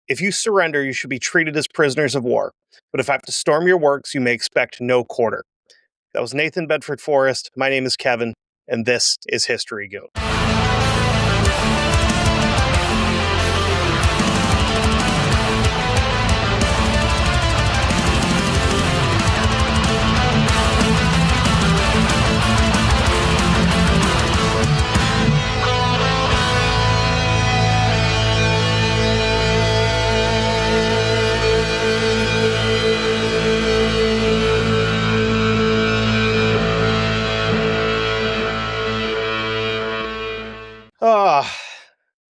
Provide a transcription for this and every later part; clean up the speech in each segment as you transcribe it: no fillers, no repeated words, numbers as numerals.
If you surrender, you should be treated as prisoners of war. But if I have to storm your works, you may expect no quarter. That was Nathan Bedford Forrest. My name is Kevin, and this is History Goon.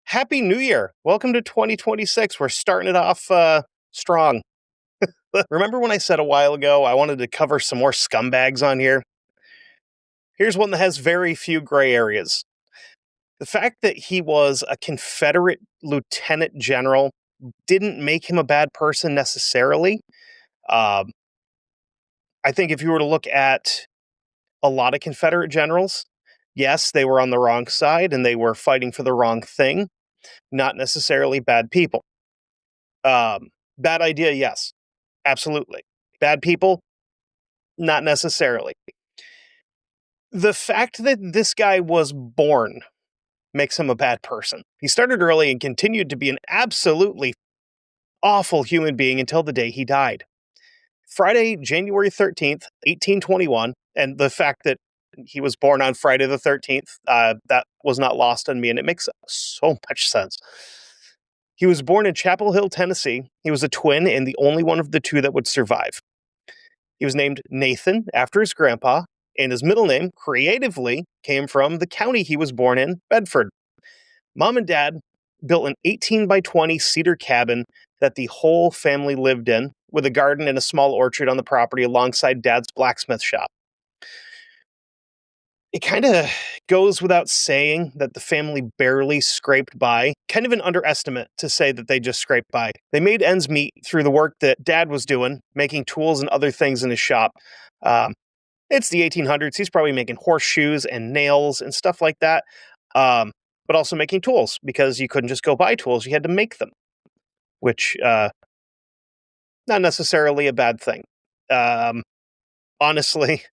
Happy New Year. Welcome to 2026. We're starting it off strong. Remember when I said a while ago I wanted to cover some more scumbags on here? Here's one that has very few gray areas. The fact that he was a Confederate lieutenant general didn't make him a bad person necessarily. I think if you were to look at a lot of Confederate generals, yes, they were on the wrong side and they were fighting for the wrong thing. Not necessarily bad people. Bad idea, yes. Absolutely. Bad people, not necessarily. The fact that this guy was born makes him a bad person. He started early and continued to be an absolutely awful human being until the day he died. Friday, January 13th, 1821, and the fact that he was born on Friday the 13th, that was not lost on me, and it makes so much sense. He was born in Chapel Hill, Tennessee. He was a twin and the only one of the two that would survive. He was named Nathan after his grandpa, and his middle name, creatively, came from the county he was born in, Bedford. Mom and Dad built an 18 by 20 cedar cabin that the whole family lived in, with a garden and a small orchard on the property alongside Dad's blacksmith shop. It kind of goes without saying that the family barely scraped by. Kind of an underestimate to say that they just scraped by. They made ends meet through the work that Dad was doing, making tools and other things in his shop. It's the 1800s. He's probably making horseshoes and nails and stuff like that, but also making tools because you couldn't just go buy tools. You had to make them, which not necessarily a bad thing. Honestly,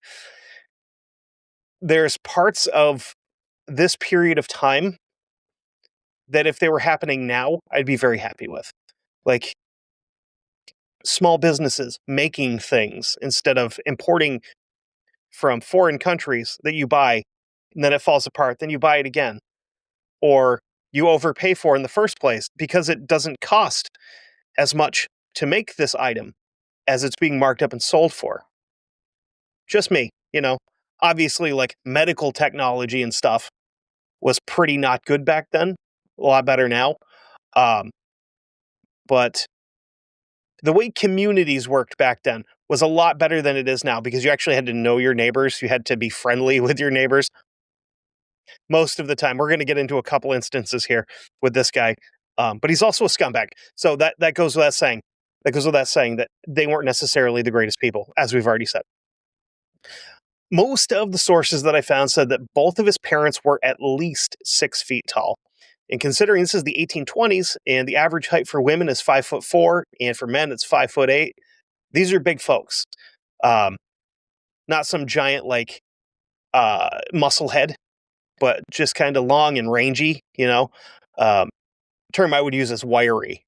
there's parts of this period of time that if they were happening now, I'd be very happy with. Like small businesses making things instead of importing from foreign countries that you buy and then it falls apart, then you buy it again. Or you overpay for in the first place because it doesn't cost as much to make this item as it's being marked up and sold for. Just me, Obviously, like medical technology and stuff was pretty not good back then. A lot better now. But the way communities worked back then was a lot better than it is now because you actually had to know your neighbors. You had to be friendly with your neighbors. Most of the time, we're going to get into a couple instances here with this guy. But he's also a scumbag. So that goes without saying. That goes without saying that they weren't necessarily the greatest people, as we've already said. Most of the sources that I found said that both of his parents were at least 6 feet tall. And considering this is the 1820s and the average height for women is 5'4", and for men it's 5'8", these are big folks. Not some giant muscle head, but just kind of long and rangy, term I would use is wiry.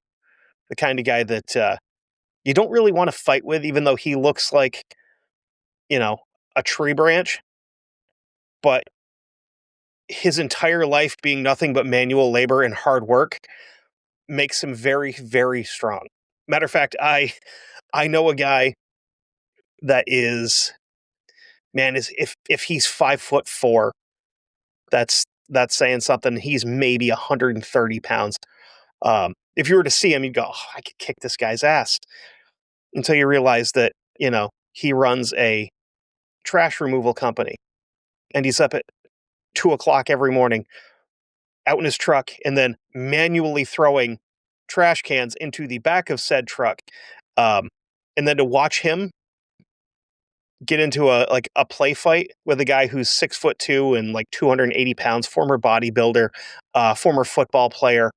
The kind of guy that you don't really want to fight with, even though he looks like, a tree branch, but his entire life being nothing but manual labor and hard work makes him very, very strong. Matter of fact, I know a guy that is, if he's 5'4", that's saying something. He's maybe 130 pounds. If you were to see him, you'd go, oh, I could kick this guy's ass. Until you realize that, he runs a trash removal company and he's up at 2:00 every morning out in his truck and then manually throwing trash cans into the back of said truck. And then to watch him get into a play fight with a guy who's 6'2" and 280 pounds, former bodybuilder, former football player.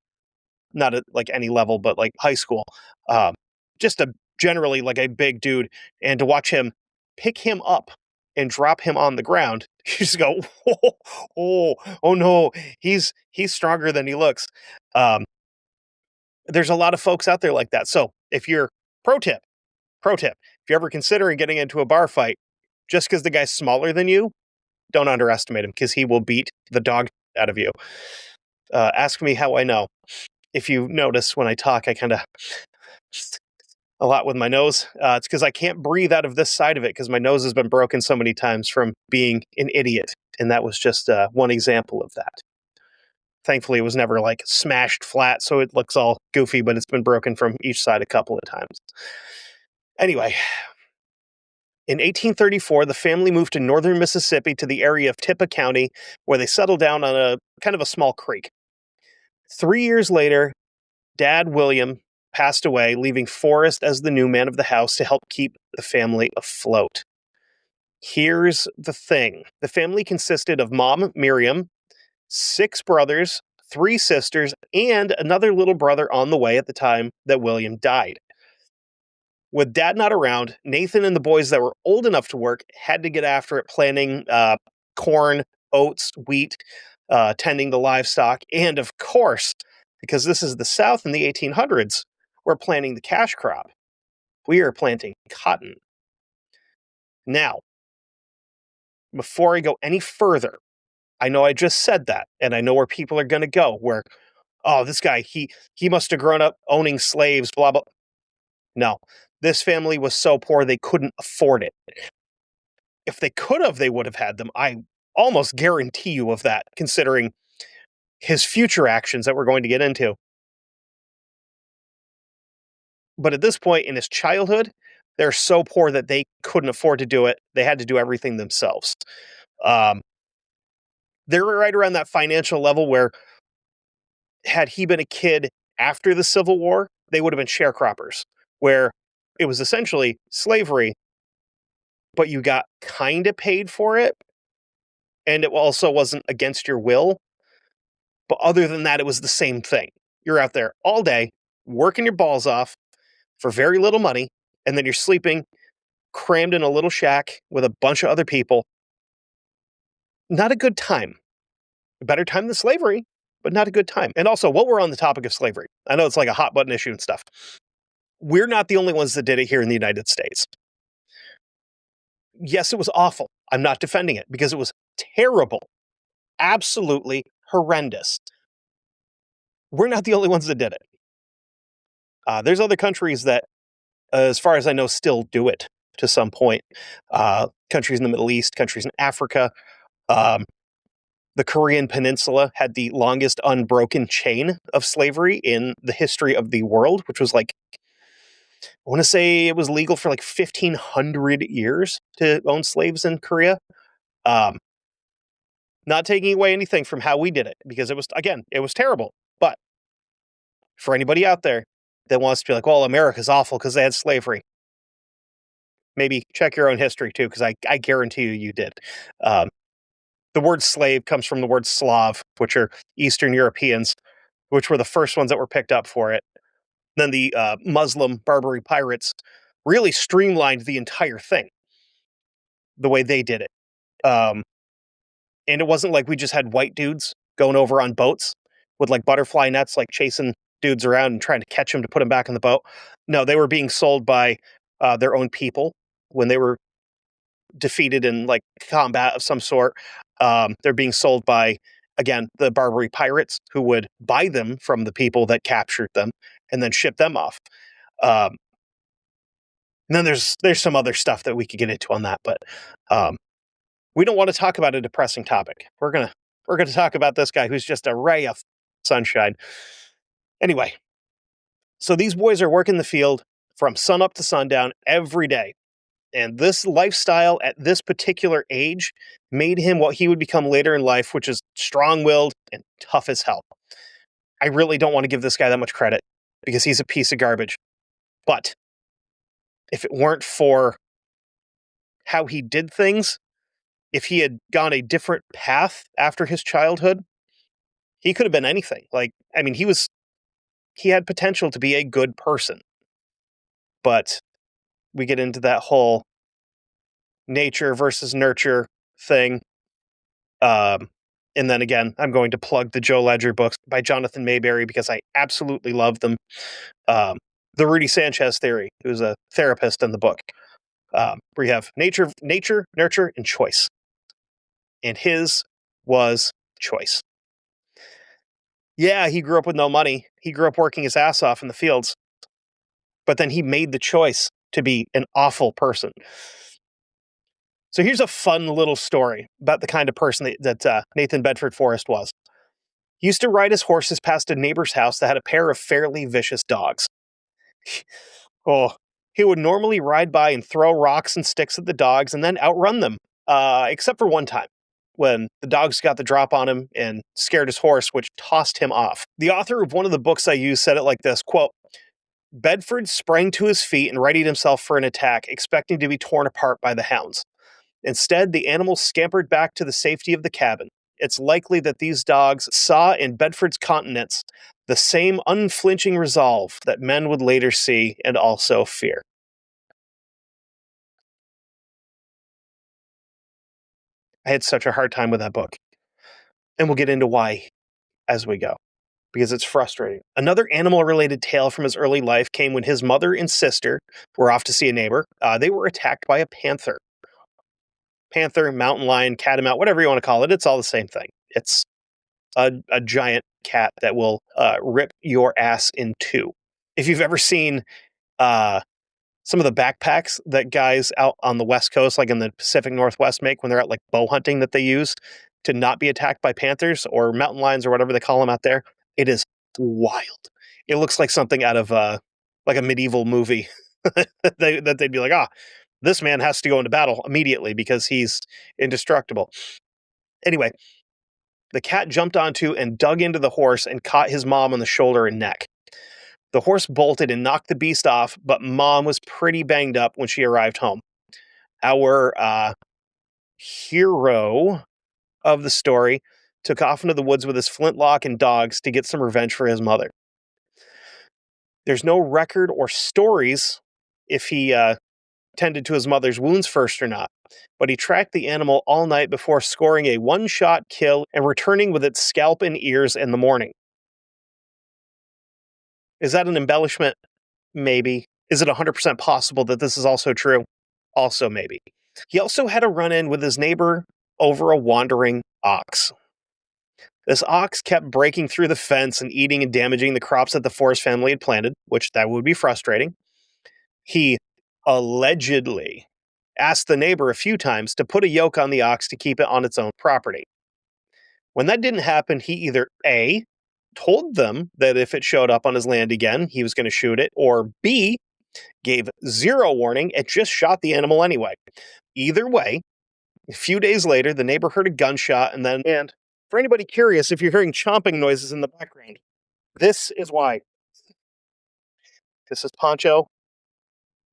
not at like any level, but like high school. Um, just a generally like a big dude, and to watch him pick him up and drop him on the ground, you just go, oh no, he's stronger than he looks. Um, there's a lot of folks out there like that. So if you're pro tip, if you're ever considering getting into a bar fight, just because the guy's smaller than you, don't underestimate him because he will beat the dog out of you. Ask me how I know. If you notice when I talk, I kind of a lot with my nose. It's because I can't breathe out of this side of it because my nose has been broken so many times from being an idiot. And that was just one example of that. Thankfully, it was never like smashed flat, so it looks all goofy, but it's been broken from each side a couple of times. Anyway, in 1834, the family moved to northern Mississippi to the area of Tippah County, where they settled down on a kind of a small creek. 3 years later, Dad William passed away, leaving Forrest as the new man of the house to help keep the family afloat. Here's the thing. The family consisted of Mom, Miriam, 6 brothers, 3 sisters, and another little brother on the way at the time that William died. With Dad not around, Nathan and the boys that were old enough to work had to get after it planting corn, oats, wheat, tending the livestock, and of course, because this is the South in the 1800s, we're planting the cash crop. We are planting cotton. Now, before I go any further, I know I just said that, and I know where people are going to go, where, oh, this guy, he must have grown up owning slaves, blah, blah. No, this family was so poor they couldn't afford it. If they could have, they would have had them. I almost guarantee you of that, considering his future actions that we're going to get into. But at this point in his childhood, they're so poor that they couldn't afford to do it. They had to do everything themselves. Um, they're right around that financial level where, had he been a kid after the Civil War, they would have been sharecroppers, where it was essentially slavery, but you got kind of paid for it, and it also wasn't against your will. But other than that, it was the same thing. You're out there all day, working your balls off for very little money, and then you're sleeping crammed in a little shack with a bunch of other people. Not a good time. A better time than slavery, but not a good time. And also, while we're on the topic of slavery, I know it's like a hot button issue and stuff. We're not the only ones that did it here in the United States. Yes, it was awful. I'm not defending it because it was terrible. Absolutely horrendous. We're not the only ones that did it. There's other countries that, as far as I know, still do it to some point. Countries in the Middle East, countries in Africa. The Korean Peninsula had the longest unbroken chain of slavery in the history of the world, which was like, I want to say it was legal for like 1,500 years to own slaves in Korea. Not taking away anything from how we did it, because it was, again, it was terrible. But for anybody out there that wants to be like, well, America's awful because they had slavery, maybe check your own history too, because I guarantee you did. The word slave comes from the word Slav, which are Eastern Europeans, which were the first ones that were picked up for it. Then the Muslim Barbary pirates really streamlined the entire thing, the way they did it. And it wasn't like we just had white dudes going over on boats with like butterfly nets, like chasing dudes around and trying to catch them to put them back in the boat. No, they were being sold by their own people when they were defeated in like combat of some sort. They're being sold by, again, the Barbary pirates, who would buy them from the people that captured them and then ship them off. And then there's some other stuff that we could get into on that, but we don't want to talk about a depressing topic. We're gonna talk about this guy who's just a ray of sunshine. Anyway, so these boys are working the field from sunup to sundown every day. And this lifestyle at this particular age made him what he would become later in life, which is strong-willed and tough as hell. I really don't want to give this guy that much credit because he's a piece of garbage. But if it weren't for how he did things, if he had gone a different path after his childhood, he could have been anything. Like, I mean, he was he had potential to be a good person. But we get into that whole nature versus nurture thing. Um, and then again, I'm going to plug the Joe Ledger books by Jonathan Mayberry because I absolutely love them. Um, the Rudy Sanchez theory, who's a therapist in the book, where you have nature, nurture, and choice. And his was choice. Yeah, he grew up with no money. He grew up working his ass off in the fields. But then he made the choice to be an awful person. So here's a fun little story about the kind of person that Nathan Bedford Forrest was. He used to ride his horses past a neighbor's house that had a pair of fairly vicious dogs. Oh, he would normally ride by and throw rocks and sticks at the dogs and then outrun them, except for one time when the dogs got the drop on him and scared his horse, which tossed him off. The author of one of the books I used said it like this, quote, Bedford sprang to his feet and readied himself for an attack, expecting to be torn apart by the hounds. Instead, the animals scampered back to the safety of the cabin. It's likely that these dogs saw in Bedford's countenance the same unflinching resolve that men would later see and also fear. I had such a hard time with that book. And we'll get into why as we go, because it's frustrating. Another animal-related tale from his early life came when his mother and sister were off to see a neighbor. They were attacked by a panther. Panther, mountain lion, catamount, whatever you want to call it, it's all the same thing. It's a giant cat that will rip your ass in two. If you've ever seen some of the backpacks that guys out on the West Coast, like in the Pacific Northwest, make when they're out like bow hunting that they use to not be attacked by panthers or mountain lions or whatever they call them out there, it is wild. It looks like something out of like a medieval movie that they'd be like, this man has to go into battle immediately because he's indestructible. Anyway, the cat jumped onto and dug into the horse and caught his mom on the shoulder and neck. The horse bolted and knocked the beast off, but Mom was pretty banged up when she arrived home. Our hero of the story took off into the woods with his flintlock and dogs to get some revenge for his mother. There's no record or stories if he tended to his mother's wounds first or not, but he tracked the animal all night before scoring a one-shot kill and returning with its scalp and ears in the morning. Is that an embellishment? Maybe. Is it 100% possible that this is also true? Also, maybe. He also had a run-in with his neighbor over a wandering ox. This ox kept breaking through the fence and eating and damaging the crops that the Forrest family had planted, which that would be frustrating. He allegedly asked the neighbor a few times to put a yoke on the ox to keep it on its own property. When that didn't happen, he either A, told them that if it showed up on his land again, he was going to shoot it, or B, gave zero warning and just shot the animal anyway. Either way, a few days later, the neighbor heard a gunshot and for anybody curious, if you're hearing chomping noises in the background, this is why. This is Poncho.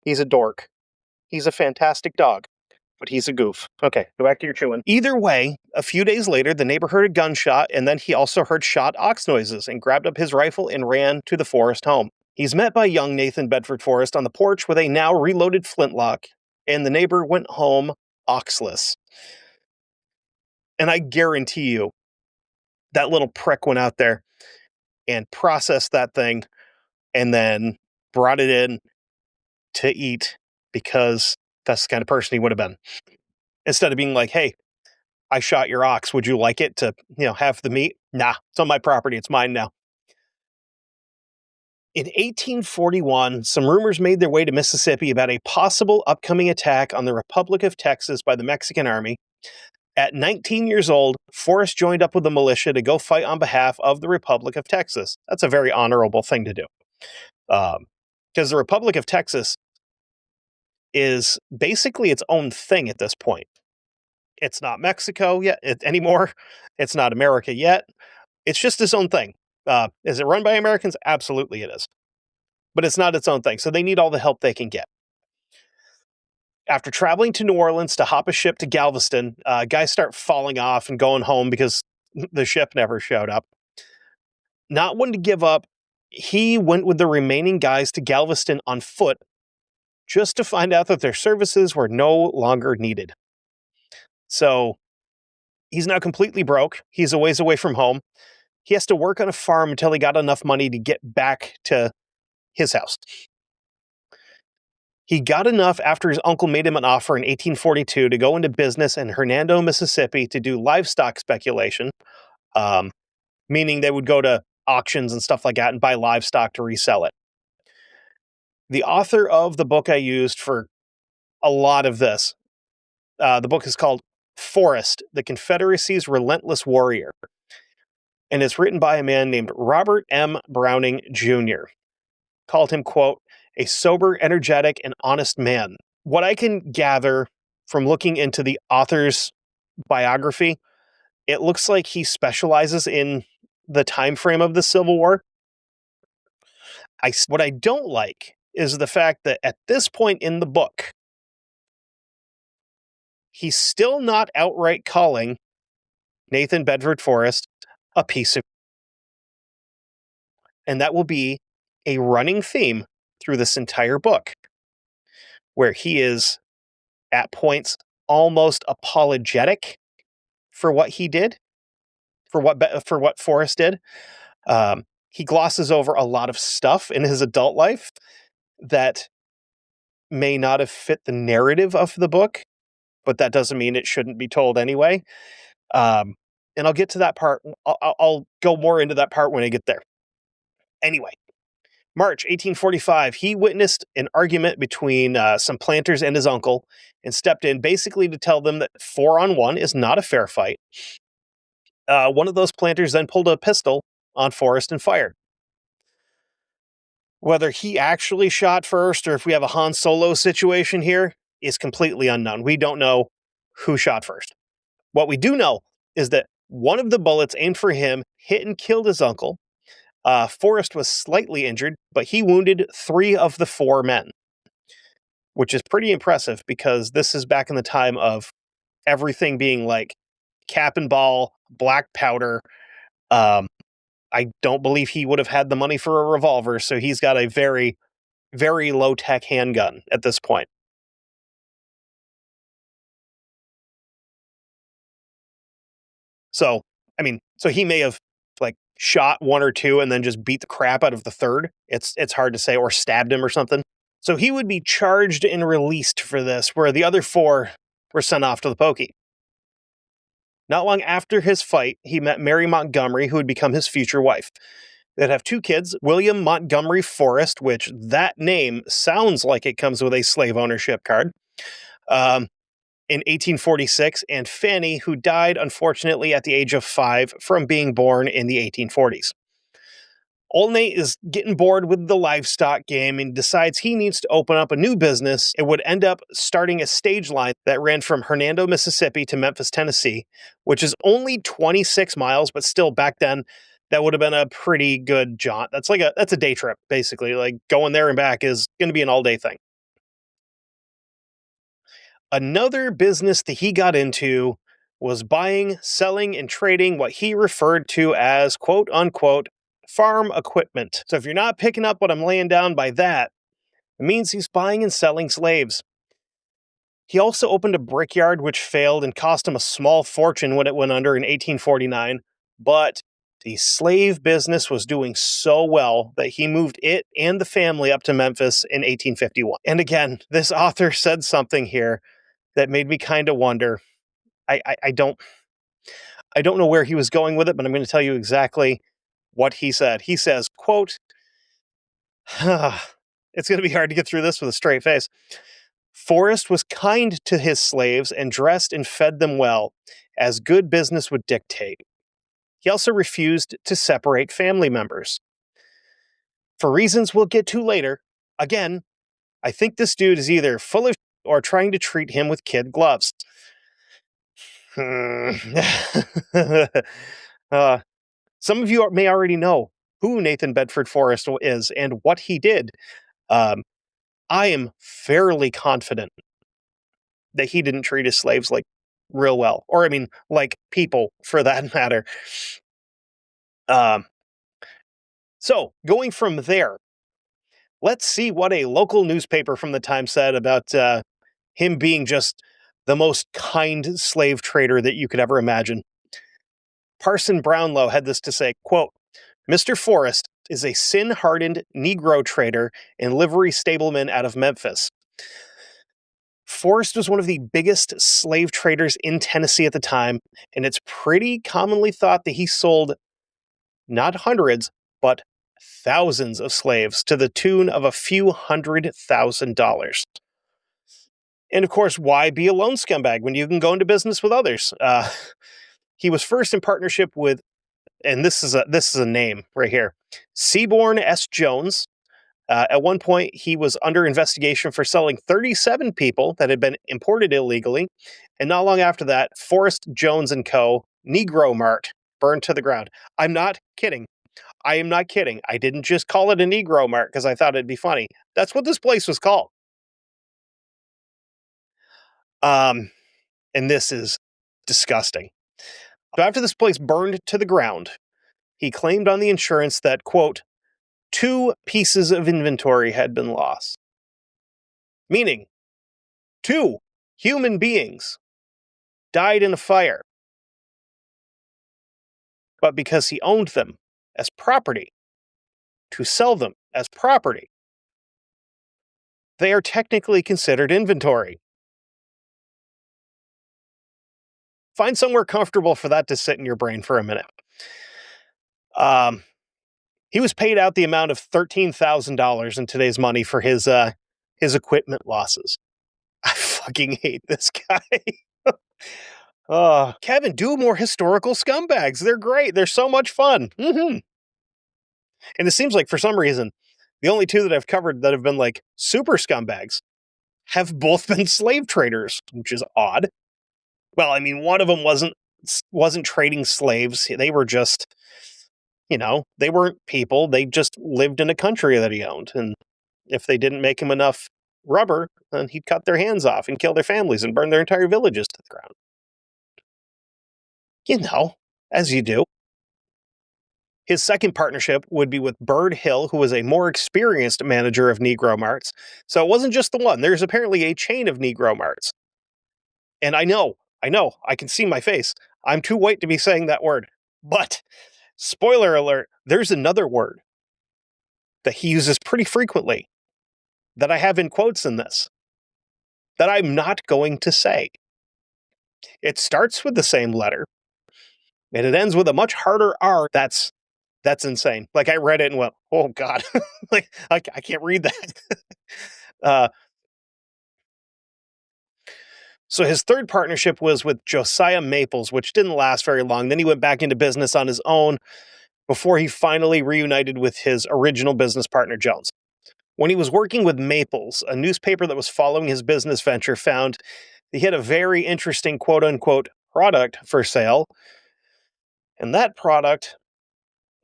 He's a dork. He's a fantastic dog, but he's a goof. Okay, go back to your chewing. Either way, a few days later, the neighbor heard a gunshot, and then he also heard shot ox noises and grabbed up his rifle and ran to the Forrest home. He's met by young Nathan Bedford Forrest on the porch with a now reloaded flintlock, and the neighbor went home oxless. And I guarantee you, that little prick went out there and processed that thing and then brought it in to eat because that's the kind of person he would have been. Instead of being like, hey, I shot your ox. Would you like it to, have the meat? Nah, it's on my property. It's mine now. In 1841, some rumors made their way to Mississippi about a possible upcoming attack on the Republic of Texas by the Mexican army. At 19 years old, Forrest joined up with the militia to go fight on behalf of the Republic of Texas. That's a very honorable thing to do. Because the Republic of Texas is basically its own thing at this point. It's not Mexico yet anymore. It's not America yet. It's just its own thing. Is it run by Americans? Absolutely it is. But it's not its own thing, so they need all the help they can get. After traveling to New Orleans to hop a ship to Galveston, guys start falling off and going home because the ship never showed up. Not one to give up, He went with the remaining guys to Galveston on foot just to find out that their services were no longer needed. So he's now completely broke. He's a ways away from home. He has to work on a farm until he got enough money to get back to his house. He got enough after his uncle made him an offer in 1842 to go into business in Hernando, Mississippi to do livestock speculation, um, meaning they would go to auctions and stuff like that and buy livestock to resell it. The author of the book I used for a lot of this, the book is called Forrest, the Confederacy's Relentless Warrior. And it's written by a man named Robert M. Browning Jr. Called him, quote, a sober, energetic, and honest man. What I can gather from looking into the author's biography, it looks like he specializes in the time frame of the Civil War. What I don't like is the fact that at this point in the book, he's still not outright calling Nathan Bedford Forrest a piece of, and that will be a running theme through this entire book, where he is at points almost apologetic for what he did, for what Forrest did. He glosses over a lot of stuff in his adult life that may not have fit the narrative of the book, but that doesn't mean it shouldn't be told anyway. And I'll get to that part. I'll go more into that part when I get there. Anyway, March 1845, he witnessed an argument between some planters and his uncle and stepped in basically to tell them that 4-on-1 is not a fair fight. One of those planters then pulled a pistol on Forrest and fired. Whether he actually shot first or if we have a Han Solo situation here is completely unknown. We don't know who shot first. What we do know is that one of the bullets aimed for him hit and killed his uncle. Forrest was slightly injured, but he wounded 3 of the 4 men, which is pretty impressive because this is back in the time of everything being like cap and ball, black powder. I don't believe he would have had the money for a revolver, so he's got a very, very low-tech handgun at this point. So, so he may have like shot 1 or 2 and then just beat the crap out of the third. It's hard to say, or stabbed him or something. So he would be charged and released for this, where the other 4 were sent off to the pokey. Not long after his fight, he met Mary Montgomery, who would become his future wife. They'd have 2 kids, William Montgomery Forrest, which that name sounds like it comes with a slave ownership card, in 1846, and Fanny, who died, unfortunately, at the age of 5 from being born in the 1840s. Old Nate is getting bored with the livestock game and decides he needs to open up a new business. It would end up starting a stage line that ran from Hernando, Mississippi to Memphis, Tennessee, which is only 26 miles, but still back then, that would have been a pretty good jaunt. That's a day trip, basically. Like going there and back is going to be an all-day thing. Another business that he got into was buying, selling, and trading what he referred to as quote unquote farm equipment. So if you're not picking up what I'm laying down by that, it means he's buying and selling slaves. He also opened a brickyard which failed and cost him a small fortune when it went under in 1849, but the slave business was doing so well that he moved it and the family up to Memphis in 1851. And again, this author said something here that made me kind of wonder. I don't know where he was going with it, but I'm going to tell you exactly what he said. He says, quote, it's going to be hard to get through this with a straight face. Forrest was kind to his slaves and dressed and fed them well, as good business would dictate. He also refused to separate family members. For reasons we'll get to later, again, I think this dude is either full of or trying to treat him with kid gloves. Some of you may already know who Nathan Bedford Forrest is and what he did. I am fairly confident that he didn't treat his slaves like real well, or like people for that matter. So, going from there, let's see what a local newspaper from the time said about him being just the most kind slave trader that you could ever imagine. Parson Brownlow had this to say, quote, Mr. Forrest is a sin-hardened Negro trader and livery stableman out of Memphis. Forrest was one of the biggest slave traders in Tennessee at the time, and it's pretty commonly thought that he sold not hundreds, but thousands of slaves to the tune of a few $100,000. And of course, why be a lone scumbag when you can go into business with others? He was first in partnership with, and this is a name right here, Seaborn S. Jones. At one point, he was under investigation for selling 37 people that had been imported illegally. And not long after that, Forrest Jones and Co., Negro Mart, burned to the ground. I'm not kidding. I am not kidding. I didn't just call it a Negro Mart because I thought it'd be funny. That's what this place was called. And this is disgusting. So after this place burned to the ground, he claimed on the insurance that, quote, 2 pieces of inventory had been lost. Meaning, 2 human beings died in a fire. But because he owned them as property, to sell them as property, they are technically considered inventory. Find somewhere comfortable for that to sit in your brain for a minute. He was paid out the amount of $13,000 in today's money for his equipment losses. I fucking hate this guy. Kevin, do more historical scumbags. They're great. They're so much fun. Mm-hmm. And it seems like for some reason, the only 2 that I've covered that have been like super scumbags have both been slave traders, which is odd. Well, I mean, one of them wasn't trading slaves. They were just, they weren't people. They just lived in a country that he owned. And if they didn't make him enough rubber, then he'd cut their hands off and kill their families and burn their entire villages to the ground. As you do. His second partnership would be with Bird Hill, who was a more experienced manager of Negro Marts. So it wasn't just the one. There's apparently a chain of Negro Marts. And I know, I can see my face. I'm too white to be saying that word. But, spoiler alert, there's another word that he uses pretty frequently that I have in quotes in this that I'm not going to say. It starts with the same letter, and it ends with a much harder R. That's insane. Like, I read it and went, oh, God. Like, I can't read that. So his third partnership was with Josiah Maples, which didn't last very long. Then he went back into business on his own before he finally reunited with his original business partner, Jones. When he was working with Maples, a newspaper that was following his business venture found he had a very interesting quote-unquote product for sale. And that product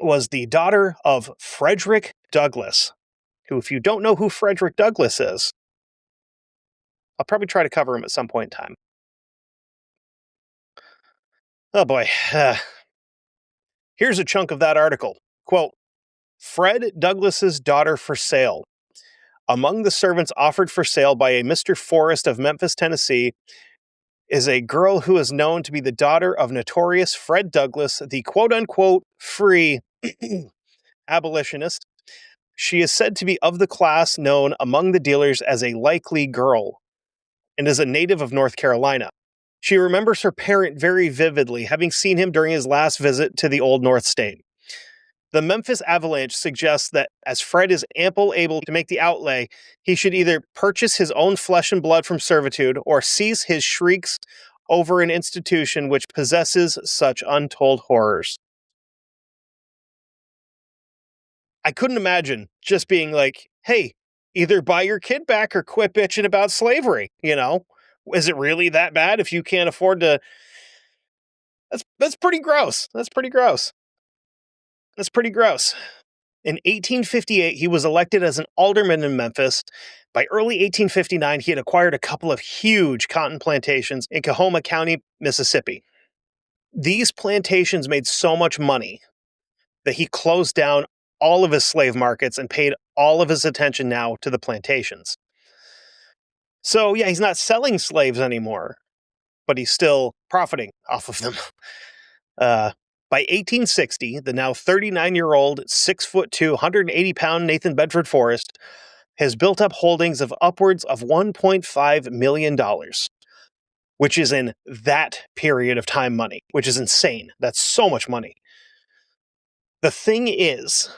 was the daughter of Frederick Douglass, who, if you don't know who Frederick Douglass is, I'll probably try to cover him at some point in time. Oh boy. Here's a chunk of that article. Quote, Fred Douglass's daughter for sale. Among the servants offered for sale by a Mr. Forrest of Memphis, Tennessee, is a girl who is known to be the daughter of notorious Fred Douglass, the quote-unquote free abolitionist. She is said to be of the class known among the dealers as a likely girl and is a native of North Carolina. She remembers her parent very vividly, having seen him during his last visit to the Old North State. The Memphis Avalanche suggests that as Fred is able to make the outlay, he should either purchase his own flesh and blood from servitude or cease his shrieks over an institution which possesses such untold horrors. I couldn't imagine just being like, hey, either buy your kid back or quit bitching about slavery, Is it really that bad if you can't afford to? That's pretty gross. That's pretty gross. In 1858, he was elected as an alderman in Memphis. By early 1859, he had acquired a couple of huge cotton plantations in Coahoma County, Mississippi. These plantations made so much money that he closed down all of his slave markets and paid all of his attention now to the plantations. So, yeah, he's not selling slaves anymore, but he's still profiting off of them. By 1860, the now 39-year-old, 6'2", 180-pound Nathan Bedford Forrest has built up holdings of upwards of $1.5 million, which is in that period of time money, which is insane. That's so much money. The thing is,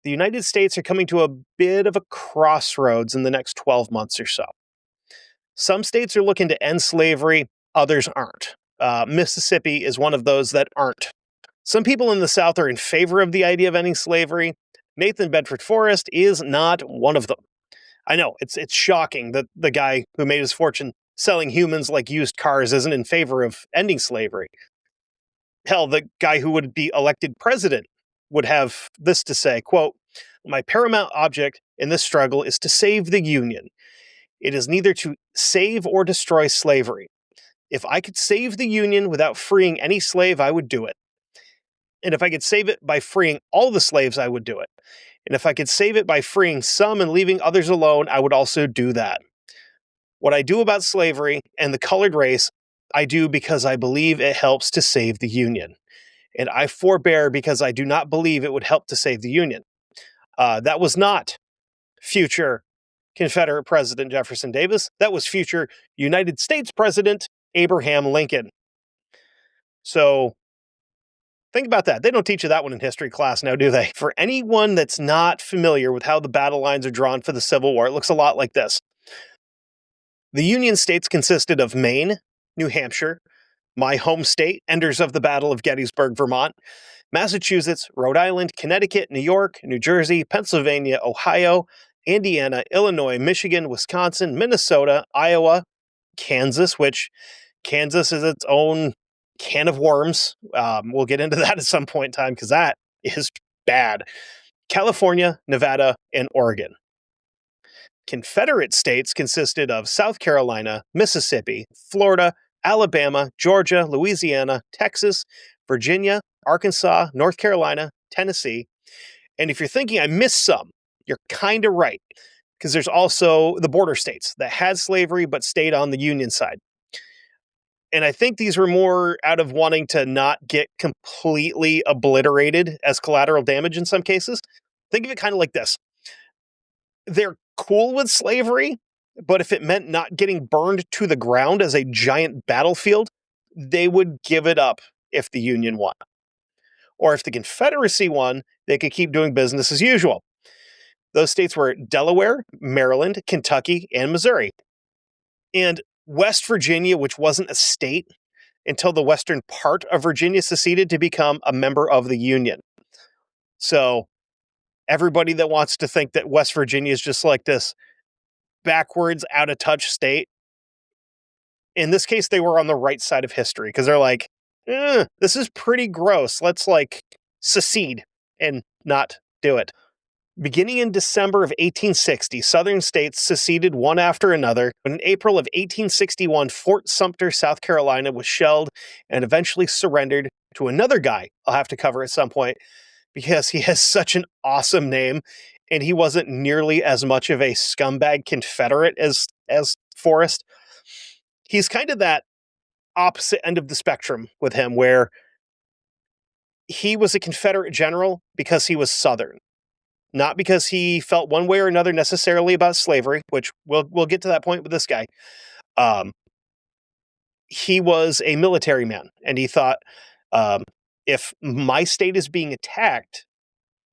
the United States are coming to a bit of a crossroads in the next 12 months or so. Some states are looking to end slavery, others aren't. Mississippi is one of those that aren't. Some people in the South are in favor of the idea of ending slavery. Nathan Bedford Forrest is not one of them. I know, it's shocking that the guy who made his fortune selling humans like used cars isn't in favor of ending slavery. Hell, the guy who would be elected president would have this to say, quote, "My paramount object in this struggle is to save the Union. It is neither to save or destroy slavery. If I could save the Union without freeing any slave, I would do it. And if I could save it by freeing all the slaves, I would do it. And if I could save it by freeing some and leaving others alone, I would also do that. What I do about slavery and the colored race, I do because I believe it helps to save the Union. And I forbear because I do not believe it would help to save the Union." That was not future Confederate President Jefferson Davis. That was future United States President Abraham Lincoln. So think about that. They don't teach you that one in history class now, do they? For anyone that's not familiar with how the battle lines are drawn for the Civil War, it looks a lot like this. The Union states consisted of Maine, New Hampshire, my home state, enders of the Battle of Gettysburg, Vermont, Massachusetts, Rhode Island, Connecticut, New York, New Jersey, Pennsylvania, Ohio, Indiana, Illinois, Michigan, Wisconsin, Minnesota, Iowa, Kansas, which Kansas is its own can of worms. We'll get into that at some point in time because that is bad. California, Nevada, and Oregon. Confederate states consisted of South Carolina, Mississippi, Florida, Alabama, Georgia, Louisiana, Texas, Virginia, Arkansas, North Carolina, Tennessee. And if you're thinking I missed some, you're kind of right, because there's also the border states that had slavery but stayed on the Union side. And I think these were more out of wanting to not get completely obliterated as collateral damage in some cases. Think of it kind of like this. They're cool with slavery, but if it meant not getting burned to the ground as a giant battlefield, they would give it up if the Union won. Or if the Confederacy won, they could keep doing business as usual. Those states were Delaware, Maryland, Kentucky, and Missouri. And West Virginia, which wasn't a state until the western part of Virginia seceded to become a member of the Union. So everybody that wants to think that West Virginia is just like this backwards, out of touch state, in this case, they were on the right side of history because they're like, this is pretty gross. Let's secede and not do it. Beginning in December of 1860, Southern states seceded one after another, but in April of 1861, Fort Sumter, South Carolina was shelled and eventually surrendered to another guy I'll have to cover at some point because he has such an awesome name and he wasn't nearly as much of a scumbag Confederate as Forrest. He's kind of that opposite end of the spectrum with him where he was a Confederate general because he was Southern. Not because he felt one way or another necessarily about slavery, which we'll get to that point with this guy. He was a military man, and he thought, if my state is being attacked,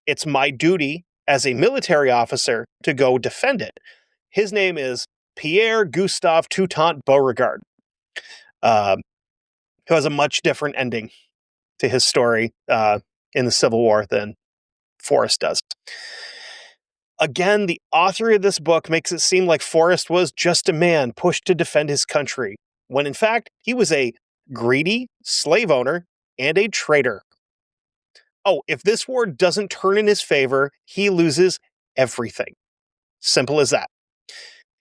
it's my duty as a military officer to go defend it. His name is Pierre Gustave Toutant Beauregard, who has a much different ending to his story in the Civil War than Forrest does. Again, the author of this book makes it seem like Forrest was just a man pushed to defend his country, when in fact, he was a greedy slave owner and a traitor. Oh, if this war doesn't turn in his favor, he loses everything. Simple as that.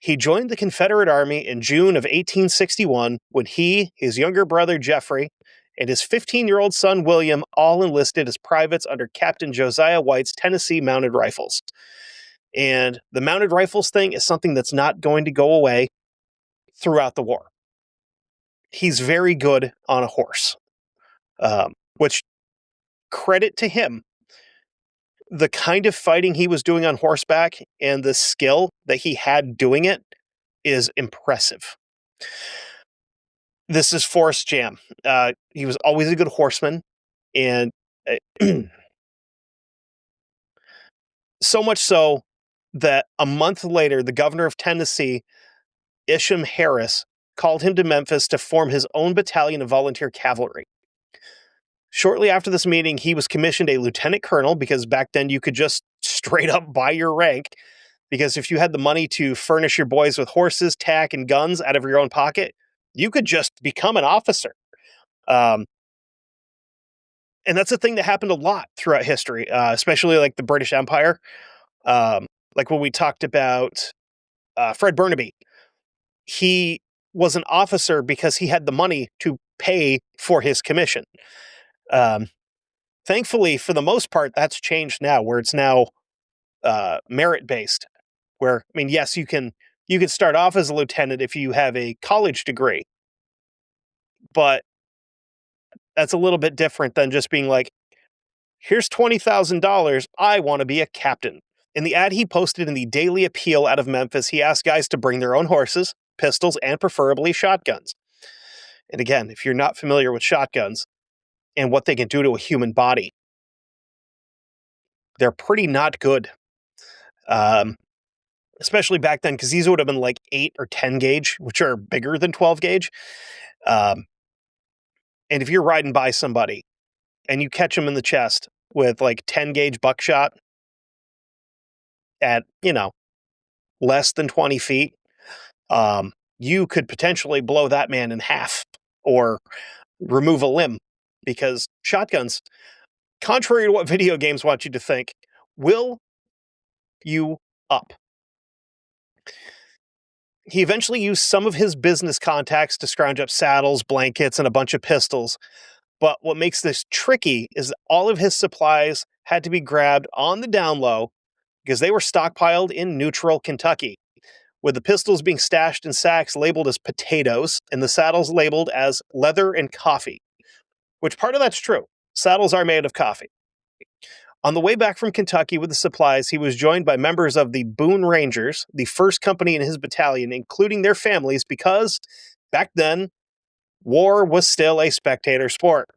He joined the Confederate Army in June of 1861 when he, his younger brother Jeffrey, and his 15-year-old son, William, all enlisted as privates under Captain Josiah White's Tennessee Mounted Rifles. And the mounted rifles thing is something that's not going to go away throughout the war. He's very good on a horse, which, credit to him, the kind of fighting he was doing on horseback and the skill that he had doing it is impressive. This is Forrest Jam. He was always a good horseman, and so much so that a month later, the governor of Tennessee, Isham Harris, called him to Memphis to form his own battalion of volunteer cavalry. Shortly after this meeting, he was commissioned a lieutenant colonel, because back then you could just straight up buy your rank, because if you had the money to furnish your boys with horses, tack, and guns out of your own pocket, you could just become an officer. And that's a thing that happened a lot throughout history, especially like the British Empire. Like when we talked about Fred Burnaby, he was an officer because he had the money to pay for his commission. Thankfully, for the most part, that's changed now, where it's now merit-based. Where, I mean, yes, you can start off as a lieutenant if you have a college degree, but that's a little bit different than just being like, here's $20,000, I want to be a captain. In the ad he posted in the Daily Appeal out of Memphis, he asked guys to bring their own horses, pistols, and preferably shotguns. And again, if you're not familiar with shotguns and what they can do to a human body, they're pretty not good. Especially back then, because these would have been like 8 or 10 gauge, which are bigger than 12 gauge. And if you're riding by somebody and you catch them in the chest with like 10 gauge buckshot at, less than 20 feet, you could potentially blow that man in half or remove a limb, because shotguns, contrary to what video games want you to think, will you up. He eventually used some of his business contacts to scrounge up saddles, blankets, and a bunch of pistols. But what makes this tricky is that all of his supplies had to be grabbed on the down low, because they were stockpiled in neutral Kentucky, with the pistols being stashed in sacks labeled as potatoes and the saddles labeled as leather and coffee, which part of that's true. Saddles are made of coffee. On the way back from Kentucky with the supplies, he was joined by members of the Boone Rangers, the first company in his battalion, including their families, because back then, war was still a spectator sport.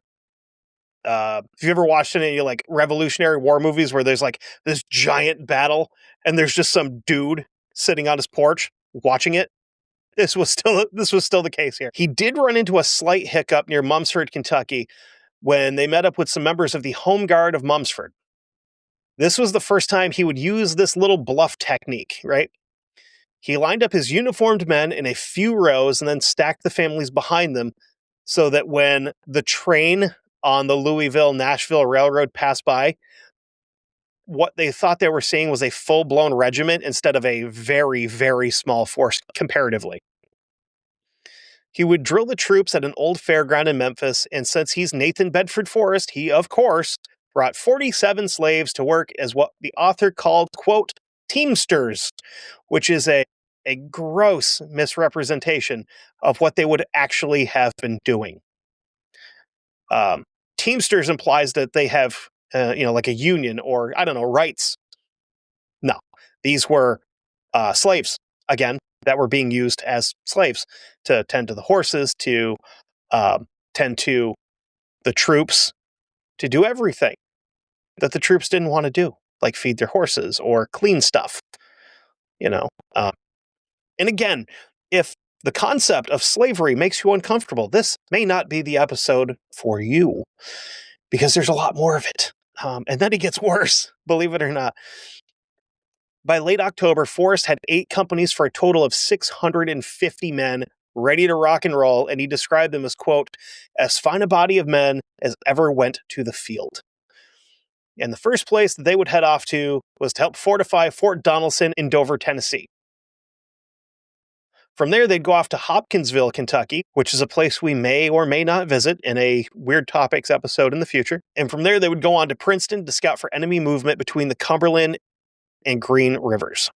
Have you ever watched any like Revolutionary War movies where there's like this giant battle and there's just some dude sitting on his porch watching it? This was still the case here. He did run into a slight hiccup near Mumford, Kentucky, when they met up with some members of the Home Guard of Mumford. This was the first time he would use this little bluff technique, right? He lined up his uniformed men in a few rows and then stacked the families behind them, so that when the train on the Louisville-Nashville Railroad passed by, what they thought they were seeing was a full-blown regiment instead of a very, very small force comparatively. He would drill the troops at an old fairground in Memphis, and since he's Nathan Bedford Forrest, he, of course, brought 47 slaves to work as what the author called, quote, teamsters, which is a gross misrepresentation of what they would actually have been doing. Teamsters implies that they have, like a union or, I don't know, rights. No, these were slaves, again, that were being used as slaves to tend to the horses, to tend to the troops, to do everything that the troops didn't want to do, like feed their horses or clean stuff, And again, if the concept of slavery makes you uncomfortable, this may not be the episode for you, because there's a lot more of it. And then it gets worse, believe it or not. By late October, Forrest had 8 companies for a total of 650 men ready to rock and roll, and he described them as, quote, as fine a body of men as ever went to the field. And the first place that they would head off to was to help fortify Fort Donelson in Dover, Tennessee. From there, they'd go off to Hopkinsville, Kentucky, which is a place we may or may not visit in a Weird Topics episode in the future. And from there, they would go on to Princeton to scout for enemy movement between the Cumberland and Green Rivers.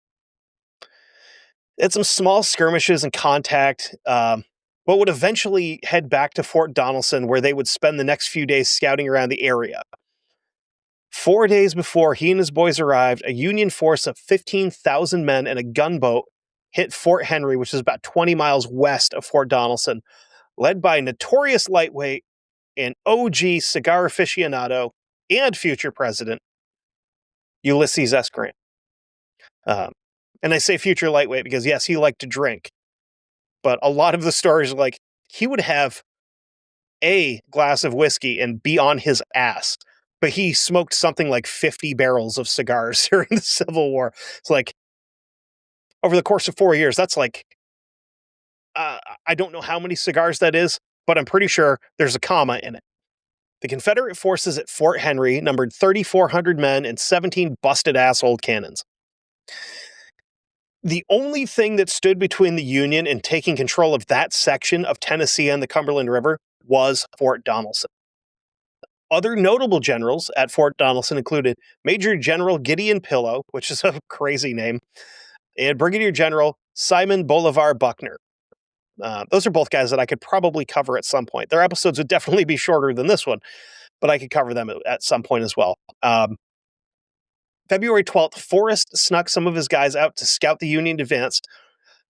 They had some small skirmishes and contact, but would eventually head back to Fort Donelson, where they would spend the next few days scouting around the area. 4 days before he and his boys arrived, a Union force of 15,000 men and a gunboat hit Fort Henry, which is about 20 miles west of Fort Donelson, led by notorious lightweight and OG cigar aficionado and future president, Ulysses S. Grant. And I say future lightweight because, yes, he liked to drink. But a lot of the stories are like, he would have a glass of whiskey and be on his ass. But he smoked something like 50 barrels of cigars during the Civil War. It's like, over the course of 4 years, that's like, I don't know how many cigars that is, but I'm pretty sure there's a comma in it. The Confederate forces at Fort Henry numbered 3,400 men and 17 busted-ass old cannons. The only thing that stood between the Union and taking control of that section of Tennessee and the Cumberland River was Fort Donelson. Other notable generals at Fort Donelson included Major General Gideon Pillow, which is a crazy name, and Brigadier General Simon Bolivar Buckner. Those are both guys that I could probably cover at some point. Their episodes would definitely be shorter than this one, but I could cover them at some point as well. February 12th, Forrest snuck some of his guys out to scout the Union advance,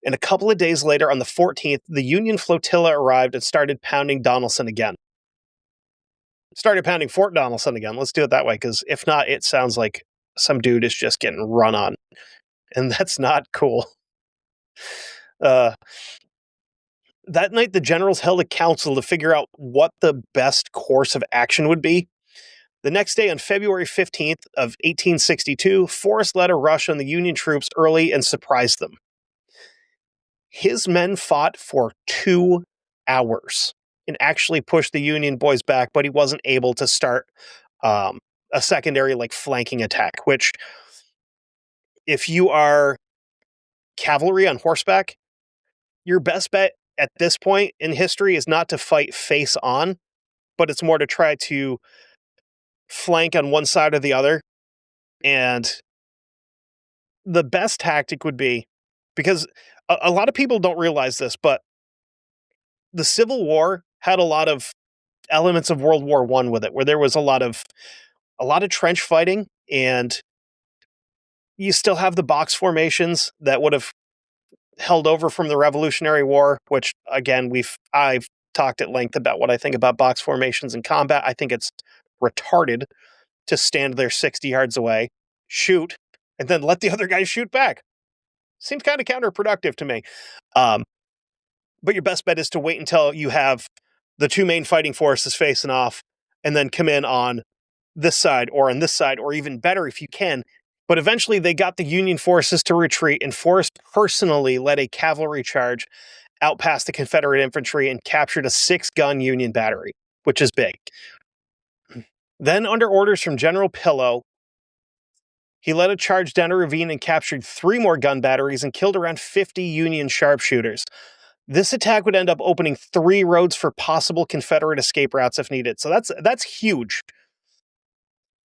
and a couple of days later, on the 14th, the Union flotilla arrived and started pounding Donelson again. Started pounding Fort Donelson again. Let's do it that way, because if not, it sounds like some dude is just getting run on, and that's not cool. That night, the generals held a council to figure out what the best course of action would be. The next day, on February 15th of 1862, Forrest led a rush on the Union troops early and surprised them. His men fought for 2 hours and actually pushed the Union boys back, but he wasn't able to start a secondary flanking attack, which, if you are cavalry on horseback, your best bet at this point in history is not to fight face on, but it's more to try to flank on one side or the other. And the best tactic would be, because a lot of people don't realize this, but the Civil War had a lot of elements of World War I with it, where there was a lot of trench fighting, and you still have the box formations that would have held over from the Revolutionary War, which, again, I've talked at length about what I think about box formations in combat. I think it's retarded to stand there 60 yards away, shoot, and then let the other guy shoot back. Seems kind of counterproductive to me. But your best bet is to wait until you have the two main fighting forces facing off, and then come in on this side or on this side, or even better if you can. But eventually they got the Union forces to retreat, and Forrest personally led a cavalry charge out past the Confederate infantry and captured a 6-gun Union battery, which is big. Then, under orders from General Pillow, he led a charge down a ravine and captured 3 more gun batteries and killed around 50 Union sharpshooters. This attack would end up opening 3 roads for possible Confederate escape routes if needed. So that's huge.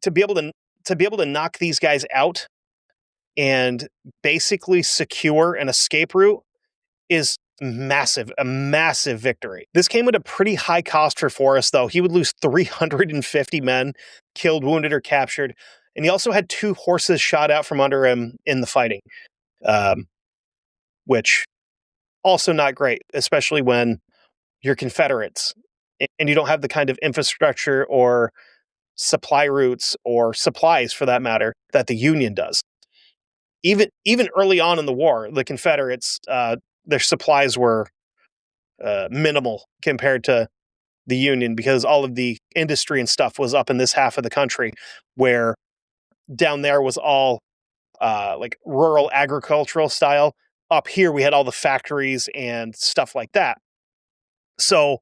To be able to knock these guys out and basically secure an escape route is massive, a massive victory. This came at a pretty high cost for Forrest, though. He would lose 350 men, killed, wounded, or captured. And he also had 2 horses shot out from under him in the fighting, which also not great, especially when you're Confederates and you don't have the kind of infrastructure or supply routes or supplies, for that matter, that the Union does. Even early on in the war, the Confederates, their supplies were minimal compared to the Union, because all of the industry and stuff was up in this half of the country, where down there was all rural agricultural style. Up here, we had all the factories and stuff like that. So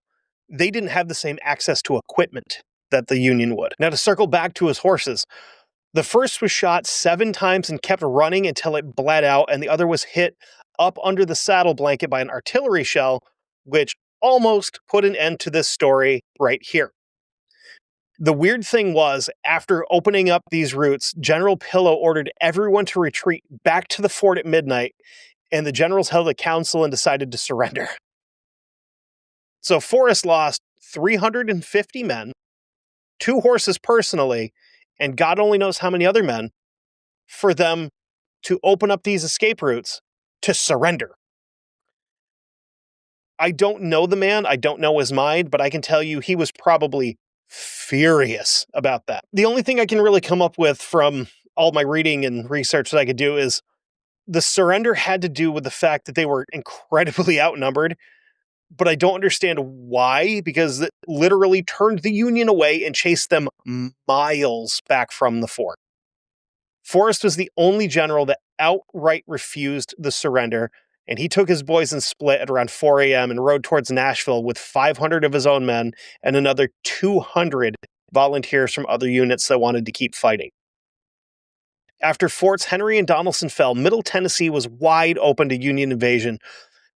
they didn't have the same access to equipment that the Union would. Now, to circle back to his horses, the first was shot 7 times and kept running until it bled out, and the other was hit up under the saddle blanket by an artillery shell, which almost put an end to this story right here. The weird thing was, after opening up these routes, General Pillow ordered everyone to retreat back to the fort at midnight, and the generals held a council and decided to surrender. So Forrest lost 350 men, 2 horses personally, and God only knows how many other men, for them to open up these escape routes to surrender. I don't know the man, I don't know his mind, but I can tell you he was probably furious about that. The only thing I can really come up with from all my reading and research that I could do is the surrender had to do with the fact that they were incredibly outnumbered, but I don't understand why, because it literally turned the Union away and chased them miles back from the fort. Forrest was the only general that outright refused the surrender, and he took his boys and split at around 4 a.m. and rode towards Nashville with 500 of his own men and another 200 volunteers from other units that wanted to keep fighting. After Forts Henry and Donelson fell, Middle Tennessee was wide open to Union invasion,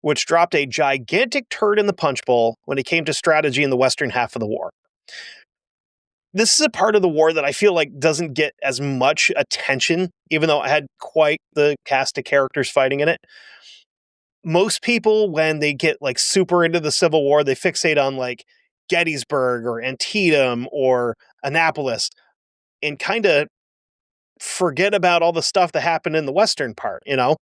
which dropped a gigantic turd in the punch bowl when it came to strategy in the western half of the war. This is a part of the war that I feel like doesn't get as much attention, even though it had quite the cast of characters fighting in it. Most people, when they get like super into the Civil War, they fixate on like Gettysburg or Antietam or Annapolis and kind of forget about all the stuff that happened in the western part, you know?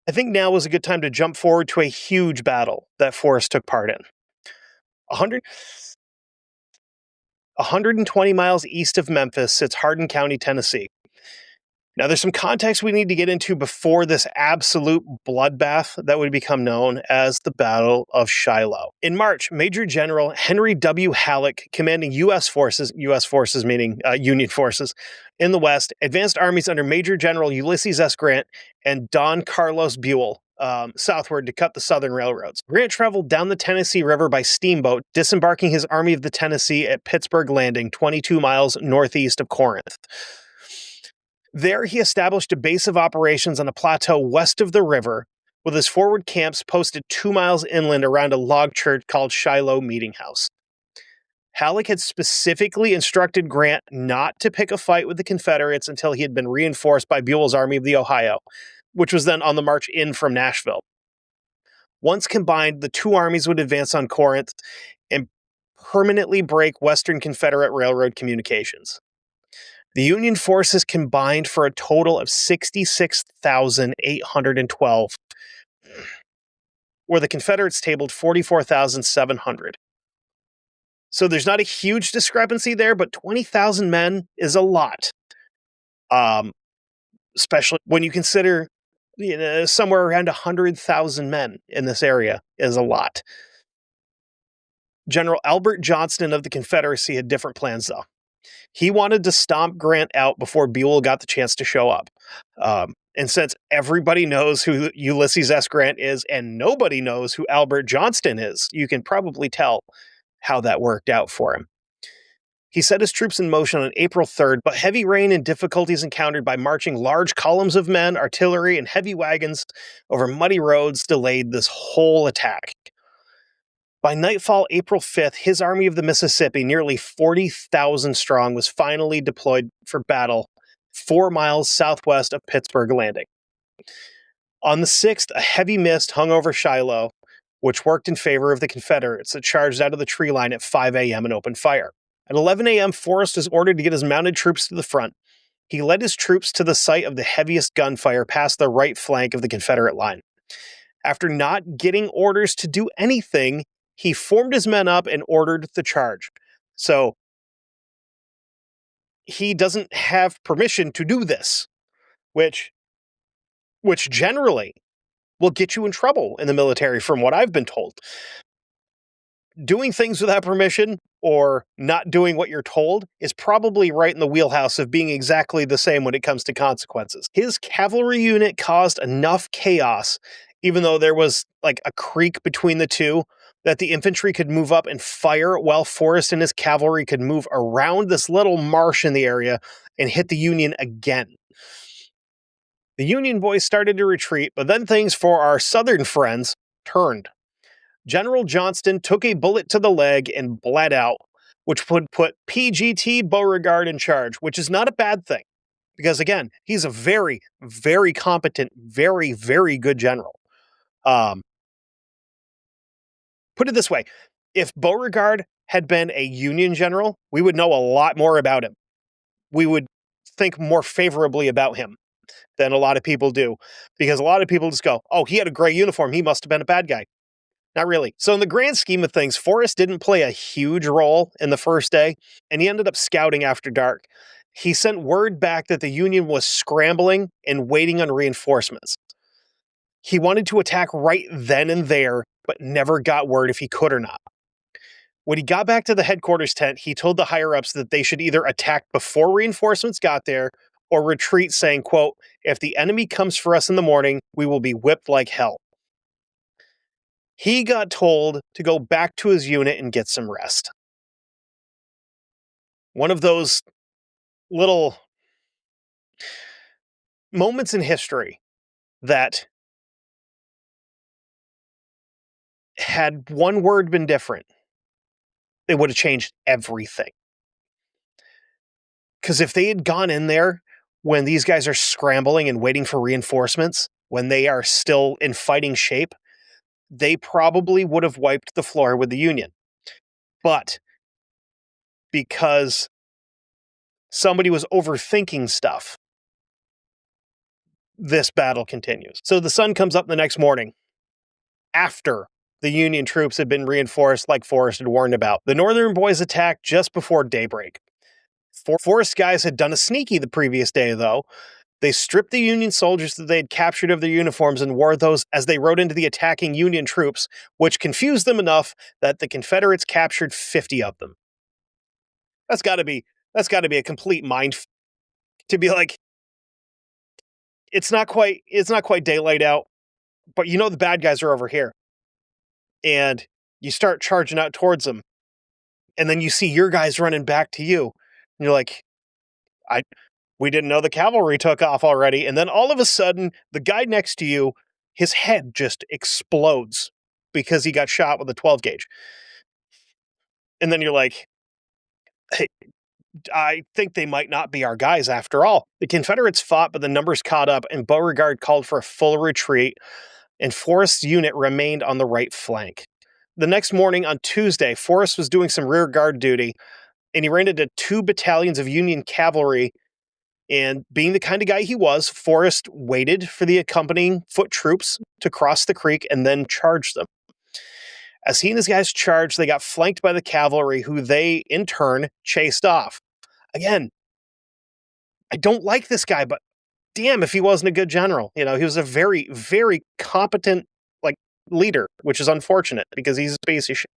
I think now is a good time to jump forward to a huge battle that Forrest took part in. 120 miles east of Memphis sits Hardin County, Tennessee. Now, there's some context we need to get into before this absolute bloodbath that would become known as the Battle of Shiloh. In March, Major General Henry W. Halleck, commanding U.S. forces meaning Union forces, in the West, advanced armies under Major General Ulysses S. Grant and Don Carlos Buell southward to cut the southern railroads. Grant traveled down the Tennessee River by steamboat, disembarking his Army of the Tennessee at Pittsburgh Landing, 22 miles northeast of Corinth. There, he established a base of operations on a plateau west of the river, with his forward camps posted 2 miles inland around a log church called Shiloh Meeting House. Halleck had specifically instructed Grant not to pick a fight with the Confederates until he had been reinforced by Buell's Army of the Ohio, which was then on the march in from Nashville. Once combined, the two armies would advance on Corinth and permanently break Western Confederate Railroad communications. The Union forces combined for a total of 66,812, where the Confederates tabled 44,700. So there's not a huge discrepancy there, but 20,000 men is a lot. Especially when you consider somewhere around 100,000 men in this area is a lot. General Albert Johnston of the Confederacy had different plans, though. He wanted to stomp Grant out before Buell got the chance to show up. And since everybody knows who Ulysses S. Grant is and nobody knows who Albert Johnston is, you can probably tell how that worked out for him. He set his troops in motion on April 3rd, but heavy rain and difficulties encountered by marching large columns of men, artillery, and heavy wagons over muddy roads delayed this whole attack. By nightfall, April 5th, his Army of the Mississippi, nearly 40,000 strong, was finally deployed for battle 4 miles southwest of Pittsburgh Landing. On the 6th, a heavy mist hung over Shiloh, which worked in favor of the Confederates that charged out of the tree line at 5 a.m. and opened fire. At 11 a.m., Forrest was ordered to get his mounted troops to the front. He led his troops to the site of the heaviest gunfire past the right flank of the Confederate line. After not getting orders to do anything, he formed his men up and ordered the charge. So he doesn't have permission to do this, which generally will get you in trouble in the military, from what I've been told. Doing things without permission or not doing what you're told is probably right in the wheelhouse of being exactly the same when it comes to consequences. His cavalry unit caused enough chaos, even though there was like a creek between the two, that the infantry could move up and fire while Forrest and his cavalry could move around this little marsh in the area and hit the Union again. The Union boys started to retreat, but then things for our Southern friends turned. General Johnston took a bullet to the leg and bled out, which would put PGT Beauregard in charge, which is not a bad thing. Because again, he's a very, very competent, very, very good general. Um, put it this way, if Beauregard had been a Union general, we would know a lot more about him. We would think more favorably about him than a lot of people do. Because a lot of people just go, oh, he had a gray uniform, he must have been a bad guy. Not really. So in the grand scheme of things, Forrest didn't play a huge role in the first day, and he ended up scouting after dark. He sent word back that the Union was scrambling and waiting on reinforcements. He wanted to attack right then and there, but never got word if he could or not. When he got back to the headquarters tent, he told the higher-ups that they should either attack before reinforcements got there or retreat, saying, quote, if the enemy comes for us in the morning, we will be whipped like hell. He got told to go back to his unit and get some rest. One of those little moments in history that had one word been different, it would have changed everything. Because if they had gone in there when these guys are scrambling and waiting for reinforcements, when they are still in fighting shape, they probably would have wiped the floor with the Union. But because somebody was overthinking stuff, this battle continues. So the sun comes up the next morning after the Union troops had been reinforced like Forrest had warned about. The Northern boys attacked just before daybreak. Forrest's guys had done a sneaky the previous day, though. They stripped the Union soldiers that they had captured of their uniforms and wore those as they rode into the attacking Union troops, which confused them enough that the Confederates captured 50 of them. That's got to be a complete to be like, it's not quite daylight out, but you know the bad guys are over here. And you start charging out towards them. And then you see your guys running back to you. And you're like, we didn't know the cavalry took off already. And then all of a sudden, the guy next to you, his head just explodes because he got shot with a 12 gauge. And then you're like, hey, I think they might not be our guys after all. The Confederates fought, but the numbers caught up, and Beauregard called for a full retreat, and Forrest's unit remained on the right flank. The next morning, on Tuesday, Forrest was doing some rear guard duty, and he ran into 2 battalions of Union cavalry. And being the kind of guy he was, Forrest waited for the accompanying foot troops to cross the creek and then charged them. As he and his guys charged, they got flanked by the cavalry, who they, in turn, chased off. Again, I don't like this guy, but damn if he wasn't a good general. You know, he was a very, very competent, leader, which is unfortunate because he's a piece of shit.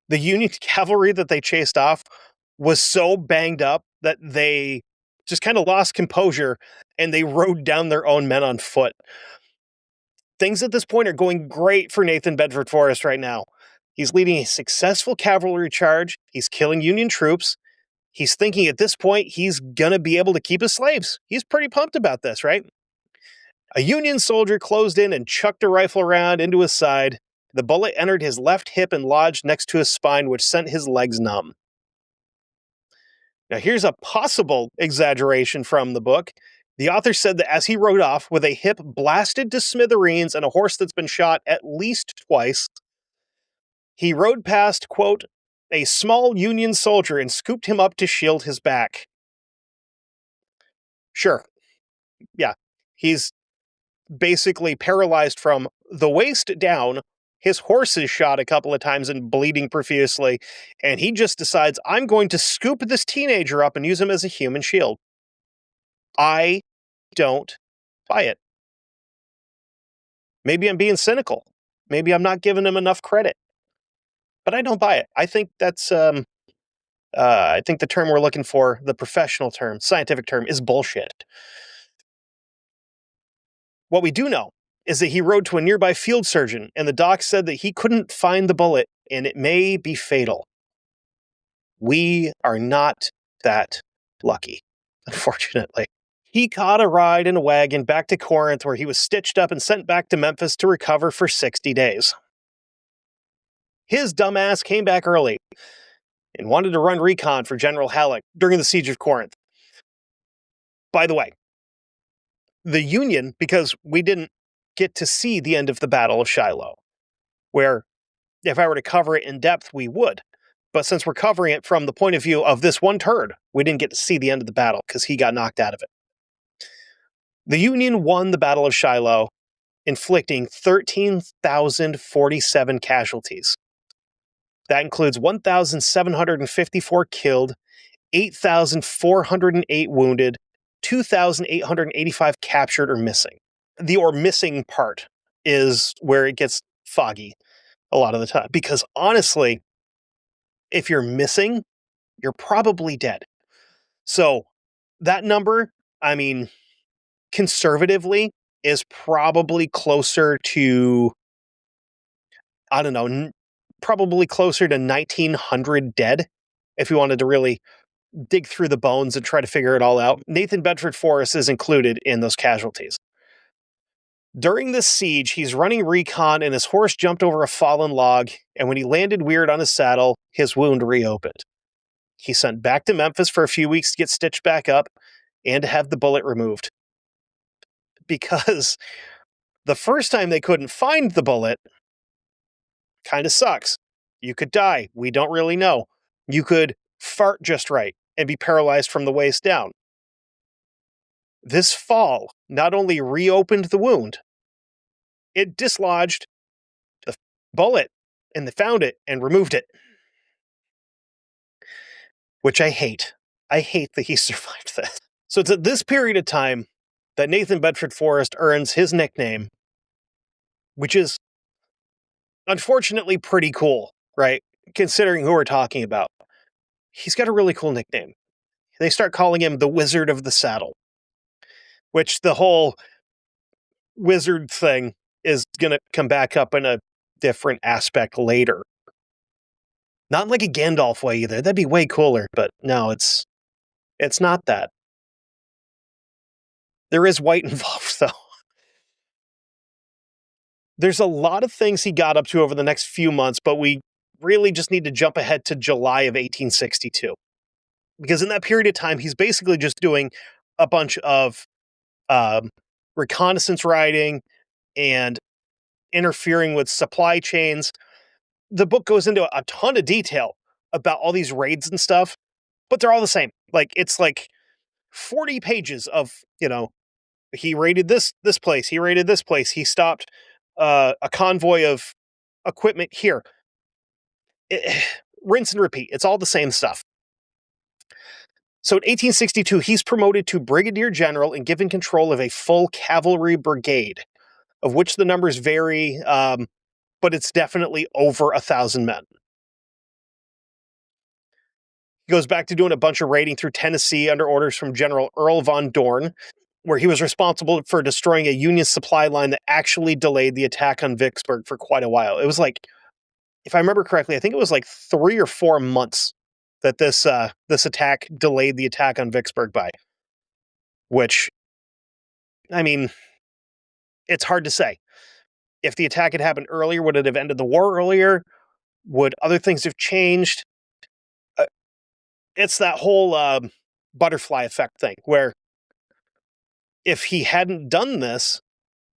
The Union cavalry that they chased off was so banged up that they just kind of lost composure and they rode down their own men on foot. Things at this point are going great for Nathan Bedford Forrest right now. He's leading a successful cavalry charge. He's killing Union troops. He's thinking at this point he's going to be able to keep his slaves. He's pretty pumped about this, right? A Union soldier closed in and chucked a rifle round into his side. The bullet entered his left hip and lodged next to his spine, which sent his legs numb. Now, here's a possible exaggeration from the book. The author said that as he rode off with a hip blasted to smithereens and a horse that's been shot at least twice, he rode past, quote, a small Union soldier and scooped him up to shield his back. Sure. Yeah. He's basically paralyzed from the waist down. His horse is shot a couple of times and bleeding profusely, and he just decides, I'm going to scoop this teenager up and use him as a human shield. I don't buy it. Maybe I'm being cynical. Maybe I'm not giving him enough credit. But I don't buy it. I think that's, I think the term we're looking for, the professional term, scientific term, is bullshit. What we do know is that he rode to a nearby field surgeon, and the doc said that he couldn't find the bullet, and it may be fatal. We are not that lucky, unfortunately. He caught a ride in a wagon back to Corinth, where he was stitched up and sent back to Memphis to recover for 60 days. His dumbass came back early and wanted to run recon for General Halleck during the siege of Corinth. By the way, the Union, because we didn't get to see the end of the Battle of Shiloh, where if I were to cover it in depth, we would. But since we're covering it from the point of view of this one turd, we didn't get to see the end of the battle because he got knocked out of it. The Union won the Battle of Shiloh, inflicting 13,047 casualties. That includes 1,754 killed, 8,408 wounded, 2,885 captured or missing. The or missing part is where it gets foggy a lot of the time. Because honestly, if you're missing, you're probably dead. So that number, I mean, conservatively, is probably closer to, I don't know, probably closer to 1,900 dead, if you wanted to really dig through the bones and try to figure it all out. Nathan Bedford Forrest is included in those casualties. During this siege, he's running recon and his horse jumped over a fallen log, and when he landed weird on his saddle, his wound reopened. He's sent back to Memphis for a few weeks to get stitched back up and to have the bullet removed. Because the first time they couldn't find the bullet kind of sucks. You could die. We don't really know. You could fart just right and be paralyzed from the waist down. This fall not only reopened the wound, it dislodged the bullet, and they found it and removed it. Which I hate. I hate that he survived this. So it's at this period of time that Nathan Bedford Forrest earns his nickname, which is unfortunately pretty cool, right? Considering who we're talking about. He's got a really cool nickname. They start calling him the Wizard of the Saddle, which the whole wizard thing is going to come back up in a different aspect later. Not like a Gandalf way either. That'd be way cooler, but no, it's not that. There is white involved, though. There's a lot of things he got up to over the next few months, but we really just need to jump ahead to July of 1862. Because in that period of time, he's basically just doing a bunch of reconnaissance riding and interfering with supply chains. The book goes into a ton of detail about all these raids and stuff, but they're all the same. Like, it's like 40 pages of, he raided this place, he raided this place, he stopped a convoy of equipment here. Rinse and repeat. It's all the same stuff. So in 1862, he's promoted to brigadier general and given control of a full cavalry brigade, of which the numbers vary, but it's definitely over 1,000 men. He goes back to doing a bunch of raiding through Tennessee under orders from General Earl von Dorn, where he was responsible for destroying a Union supply line that actually delayed the attack on Vicksburg for quite a while. It was like, if I remember correctly, I think it was like 3 or 4 months that this attack delayed the attack on Vicksburg by. Which, I mean, it's hard to say. If the attack had happened earlier, would it have ended the war earlier? Would other things have changed? It's that whole butterfly effect thing, where if he hadn't done this,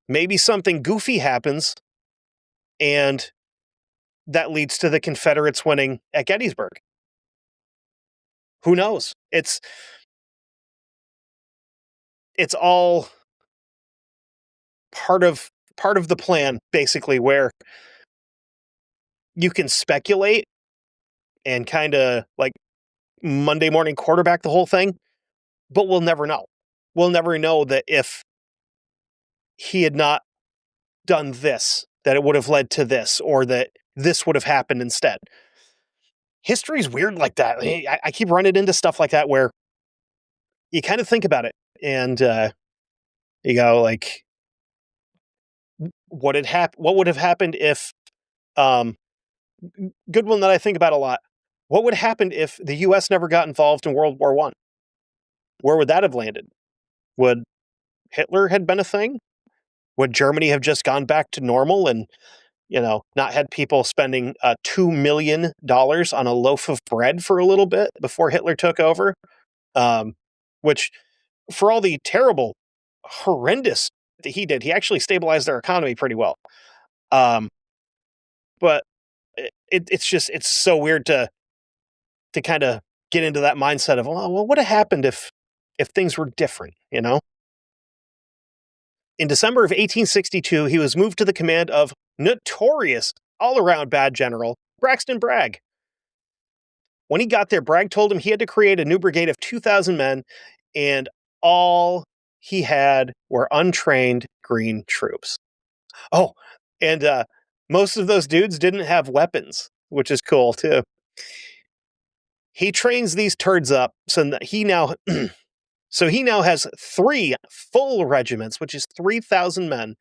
maybe something goofy happens, and that leads to the Confederates winning at Gettysburg. Who knows? It's all part of the plan, basically, where you can speculate and kind of like Monday morning quarterback the whole thing, but we'll never know. We'll never know that if he had not done this, that it would have led to this, or that this would have happened instead. History's weird like that. I keep running into stuff like that where you kind of think about it and you go like, what would have happened if, good one that I think about a lot. What would have happened if the U.S. never got involved in World War I? Where would that have landed? Would Hitler had been a thing? Would Germany have just gone back to normal and, not had people spending $2 million on a loaf of bread for a little bit before Hitler took over? Which, for all the terrible, horrendous that he did, he actually stabilized their economy pretty well. Um, but it's so weird to kind of get into that mindset of, well, what would have happened if things were different, In December of 1862, he was moved to the command of notorious all-around bad general Braxton Bragg. When he got there, Bragg told him he had to create a new brigade of 2,000 men, and all he had were untrained green troops. Oh, and most of those dudes didn't have weapons, which is cool too. He trains these turds up so that he now has 3 full regiments, which is 3,000 men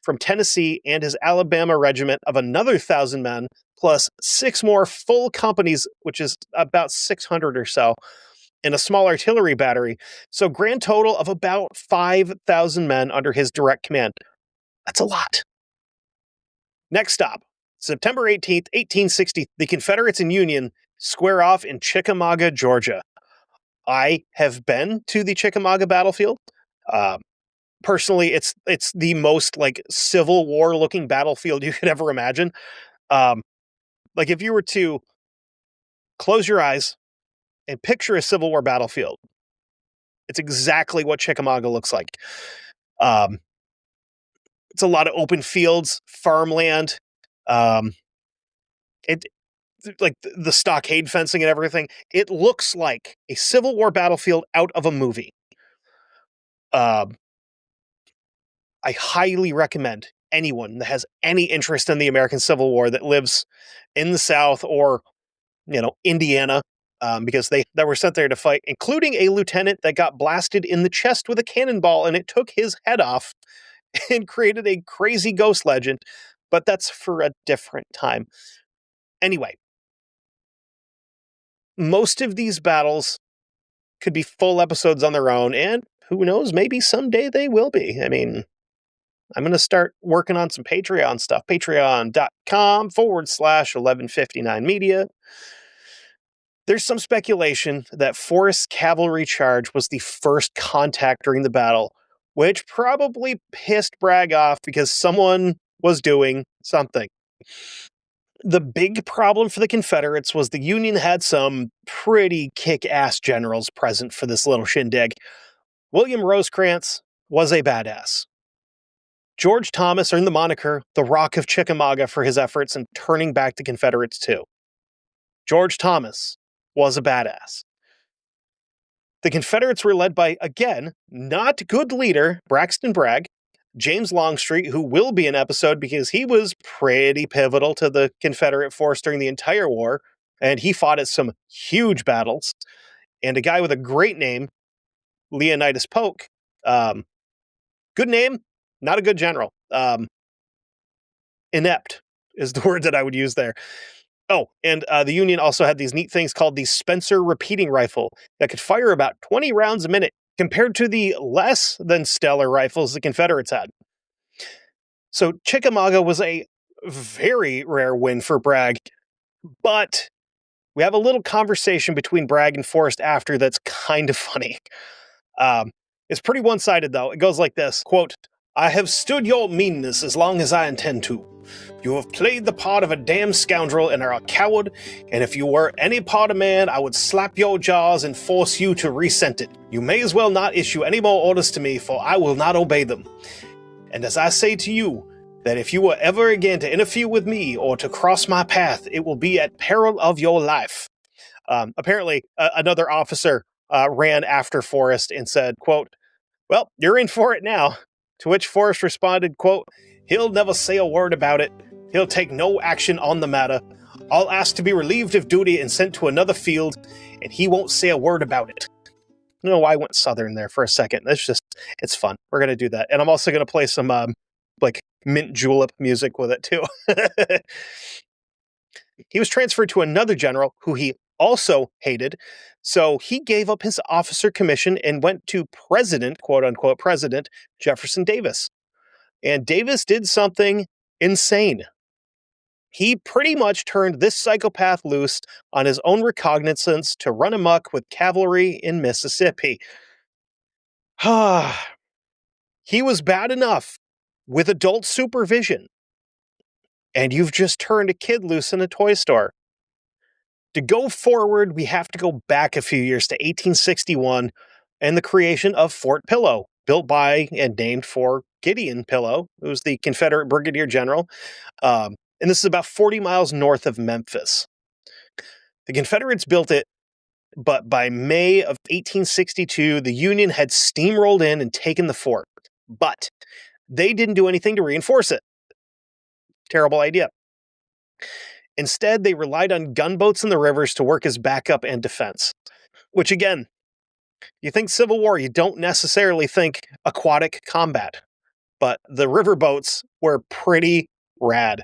from Tennessee, and his Alabama regiment of another 1,000 men, plus 6 more full companies, which is about 600 or so, and a small artillery battery. So grand total of about 5,000 men under his direct command. That's a lot. Next stop, September 18th, 1860, the Confederates and Union square off in Chickamauga, Georgia. I have been to the Chickamauga battlefield. Personally, it's the most like Civil War looking battlefield you could ever imagine. Like if you were to close your eyes and picture a Civil War battlefield, it's exactly what Chickamauga looks like. It's a lot of open fields, farmland. It like the stockade fencing and everything. It looks like a Civil War battlefield out of a movie. I highly recommend anyone that has any interest in the American Civil War that lives in the South or, Indiana, because they were sent there to fight, including a lieutenant that got blasted in the chest with a cannonball and it took his head off and created a crazy ghost legend. But that's for a different time. Anyway, most of these battles could be full episodes on their own, and who knows, maybe someday they will be. I mean, I'm going to start working on some Patreon stuff. Patreon.com/1159media. There's some speculation that Forrest's cavalry charge was the first contact during the battle, which probably pissed Bragg off because someone was doing something. The big problem for the Confederates was the Union had some pretty kick-ass generals present for this little shindig. William Rosecrans was a badass. George Thomas earned the moniker the Rock of Chickamauga for his efforts in turning back the Confederates too. George Thomas was a badass. The Confederates were led by, again, not good leader Braxton Bragg, James Longstreet, who will be an episode because he was pretty pivotal to the Confederate force during the entire war, and he fought at some huge battles, and a guy with a great name, Leonidas Polk. Good name, not a good general. Inept is the word that I would use there. Oh, and the Union also had these neat things called the Spencer repeating rifle that could fire about 20 rounds a minute compared to the less than stellar rifles the Confederates had. So Chickamauga was a very rare win for Bragg, but we have a little conversation between Bragg and Forrest after that's kind of funny. It's pretty one-sided, though. It goes like this, quote, "I have stood your meanness as long as I intend to. You have played the part of a damn scoundrel and are a coward, and if you were any part of man, I would slap your jaws and force you to resent it. You may as well not issue any more orders to me, for I will not obey them. And as I say to you, that if you were ever again to interfere with me or to cross my path, it will be at peril of your life." Apparently, another officer ran after Forrest and said, quote, "Well, you're in for it now." To which Forrest responded, quote, "He'll never say a word about it. He'll take no action on the matter. I'll ask to be relieved of duty and sent to another field, and he won't say a word about it." No, I went Southern there for a second. It's fun. We're going to do that. And I'm also going to play some, like, mint julep music with it, too. He was transferred to another general who he also hated. So he gave up his officer commission and went to President, quote unquote, President Jefferson Davis. And Davis did something insane. He pretty much turned this psychopath loose on his own recognizance to run amok with cavalry in Mississippi. He was bad enough with adult supervision. And you've just turned a kid loose in a toy store. To go forward, we have to go back a few years to 1861 and the creation of Fort Pillow, built by and named for Gideon Pillow, who was the Confederate Brigadier General. And this is about 40 miles north of Memphis. The Confederates built it, but by May of 1862, the Union had steamrolled in and taken the fort. But they didn't do anything to reinforce it. Terrible idea. Instead, they relied on gunboats in the rivers to work as backup and defense. Which, again, you think Civil War, you don't necessarily think aquatic combat. But the riverboats were pretty rad.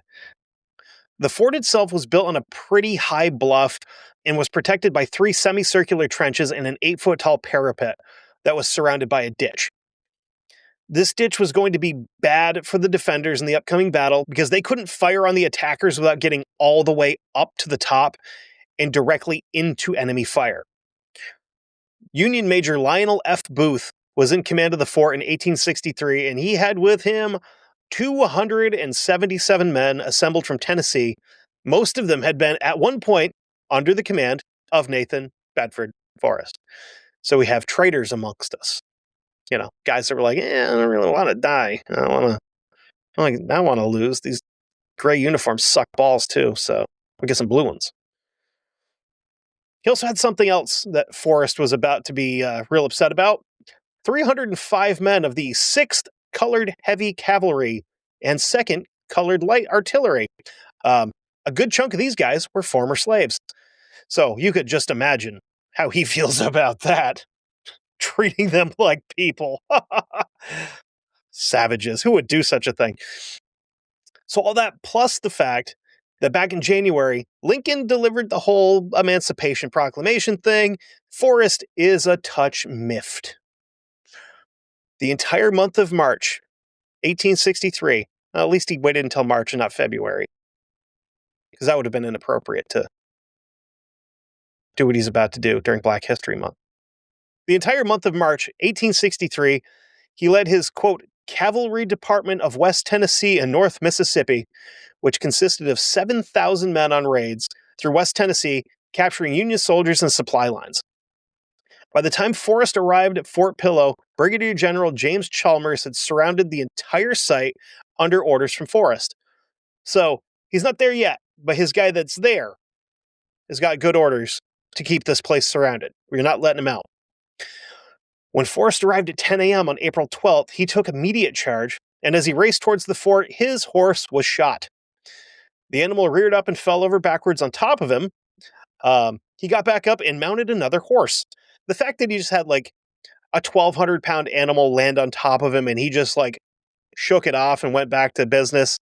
The fort itself was built on a pretty high bluff and was protected by 3 semicircular trenches and an 8-foot-tall parapet that was surrounded by a ditch. This ditch was going to be bad for the defenders in the upcoming battle because they couldn't fire on the attackers without getting all the way up to the top and directly into enemy fire. Union Major Lionel F. Booth was in command of the fort in 1863, and he had with him 277 men assembled from Tennessee. Most of them had been, at one point, under the command of Nathan Bedford Forrest. So we have traitors amongst us. You know, guys that were like, I don't really want to die. I want to lose. These gray uniforms suck balls too, so we get some blue ones. He also had something else that Forrest was about to be real upset about. 305 men of the 6th Colored Heavy Cavalry and 2nd Colored Light Artillery. A good chunk of these guys were former slaves. So you could just imagine how he feels about that. Treating them like people. Savages. Who would do such a thing? So all that plus the fact that back in January, Lincoln delivered the whole Emancipation Proclamation thing. Forrest is a touch miffed. The entire month of March, 1863, at least he waited until March and not February, because that would have been inappropriate to do what he's about to do during Black History Month. The entire month of March, 1863, he led his, quote, cavalry department of West Tennessee and North Mississippi, which consisted of 7,000 men on raids through West Tennessee, capturing Union soldiers and supply lines. By the time Forrest arrived at Fort Pillow, Brigadier General James Chalmers had surrounded the entire site under orders from Forrest. So he's not there yet, but his guy that's there has got good orders to keep this place surrounded. We're not letting him out. When Forrest arrived at 10 a.m. on April 12th, he took immediate charge, and as he raced towards the fort, his horse was shot. The animal reared up and fell over backwards on top of him. He got back up and mounted another horse. The fact that he just had like a 1,200-pound animal land on top of him and he just like shook it off and went back to business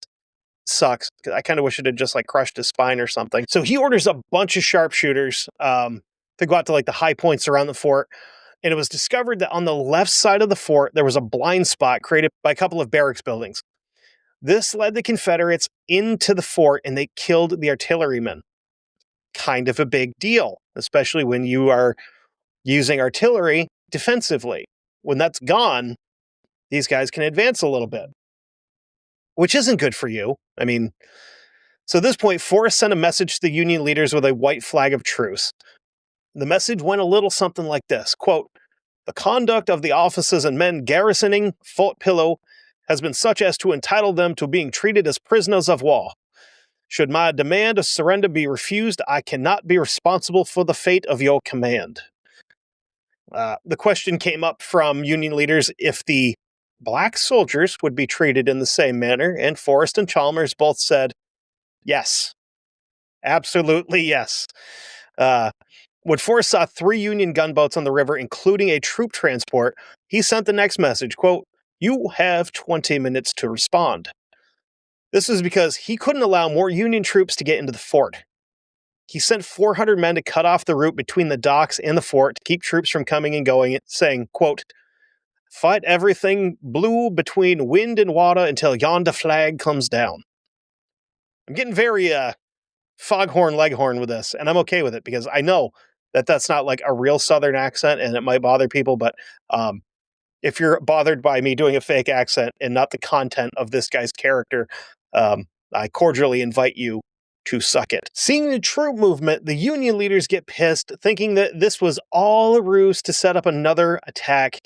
sucks. I kind of wish it had just like crushed his spine or something. So he orders a bunch of sharpshooters to go out to like the high points around the fort. And it was discovered that on the left side of the fort, there was a blind spot created by a couple of barracks buildings. This led the Confederates into the fort and they killed the artillerymen. Kind of a big deal, especially when you are using artillery defensively. When that's gone, these guys can advance a little bit, which isn't good for you. I mean, so at this point, Forrest sent a message to the Union leaders with a white flag of truce. The message went a little something like this, quote, "The conduct of the officers and men garrisoning Fort Pillow has been such as to entitle them to being treated as prisoners of war. Should my demand of surrender be refused, I cannot be responsible for the fate of your command." The question came up from Union leaders if the black soldiers would be treated in the same manner, and Forrest and Chalmers both said, yes. Absolutely yes. When Forrest saw 3 Union gunboats on the river, including a troop transport, he sent the next message, quote, "You have 20 minutes to respond." This was because he couldn't allow more Union troops to get into the fort. He sent 400 men to cut off the route between the docks and the fort to keep troops from coming and going, saying, quote, "Fight everything blue between wind and water until yonder flag comes down." I'm getting very foghorn leghorn with this, and I'm okay with it because I know that that's not like a real Southern accent and it might bother people, but if you're bothered by me doing a fake accent and not the content of this guy's character, I cordially invite you to suck it. Seeing the troop movement, the Union leaders get pissed, thinking that this was all a ruse to set up another attack,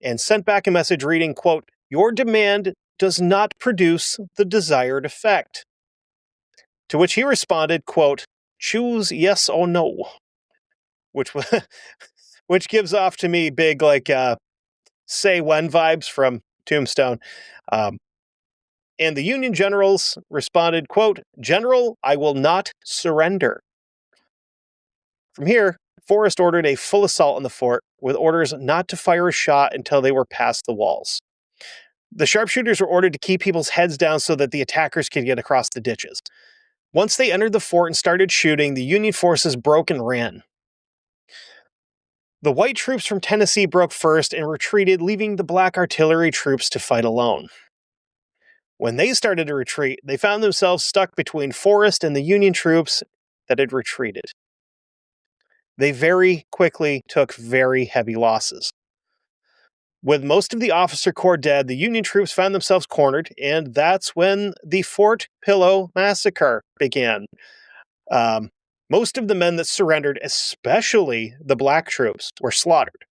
and sent back a message reading, quote, "Your demand does not produce the desired effect." To which he responded, quote, "Choose yes or no," which which gives off to me big, like, say when vibes from Tombstone. And the Union generals responded, quote, "General, I will not surrender." From here, Forrest ordered a full assault on the fort, with orders not to fire a shot until they were past the walls. The sharpshooters were ordered to keep people's heads down so that the attackers could get across the ditches. Once they entered the fort and started shooting, the Union forces broke and ran. The white troops from Tennessee broke first and retreated, leaving the black artillery troops to fight alone. When they started to retreat, they found themselves stuck between Forrest and the Union troops that had retreated. They very quickly took very heavy losses. With most of the officer corps dead, the Union troops found themselves cornered, and that's when the Fort Pillow Massacre began. Most of the men that surrendered, especially the black troops, were slaughtered.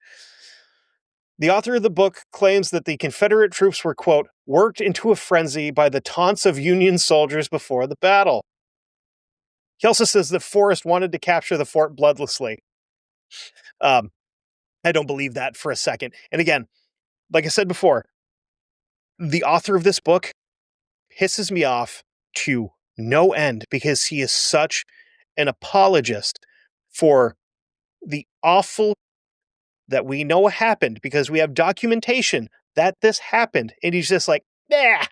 The author of the book claims that the Confederate troops were, quote, "worked into a frenzy by the taunts of Union soldiers before the battle." He also says that Forrest wanted to capture the fort bloodlessly. I don't believe that for a second. And again, like I said before, the author of this book pisses me off to no end because he is such an apologist for the awful that we know happened because we have documentation that this happened. And he's just like, it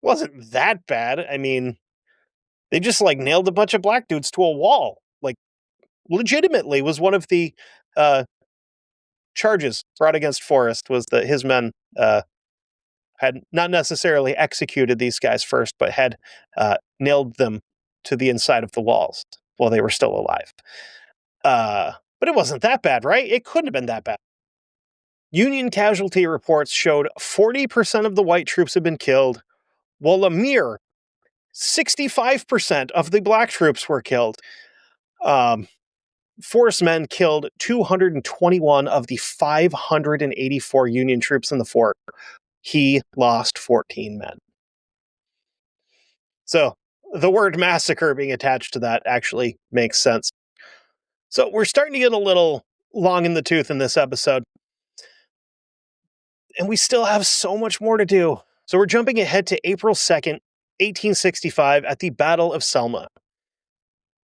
wasn't that bad. I mean, they just like nailed a bunch of black dudes to a wall. Like, legitimately was one of the charges brought against Forrest was that his men had not necessarily executed these guys first, but had nailed them to the inside of the walls while they were still alive. But it wasn't that bad, right? It couldn't have been that bad. Union casualty reports showed 40% of the white troops had been killed, while a mere 65% of the black troops were killed. Forrest's men killed 221 of the 584 Union troops in the fort. He lost 14 men. So the word massacre being attached to that actually makes sense. So we're starting to get a little long in the tooth in this episode. And we still have so much more to do. So we're jumping ahead to April 2nd, 1865 at the Battle of Selma.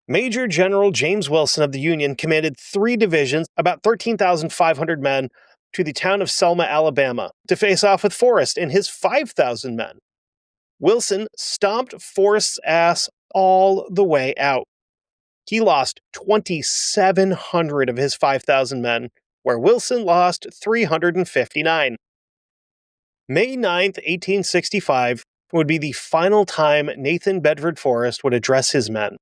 Major General James Wilson of the Union commanded 3 divisions, about 13,500 men, to the town of Selma, Alabama, to face off with Forrest and his 5,000 men. Wilson stomped Forrest's ass all the way out. He lost 2,700 of his 5,000 men, where Wilson lost 359. May 9th, 1865 would be the final time Nathan Bedford Forrest would address his men.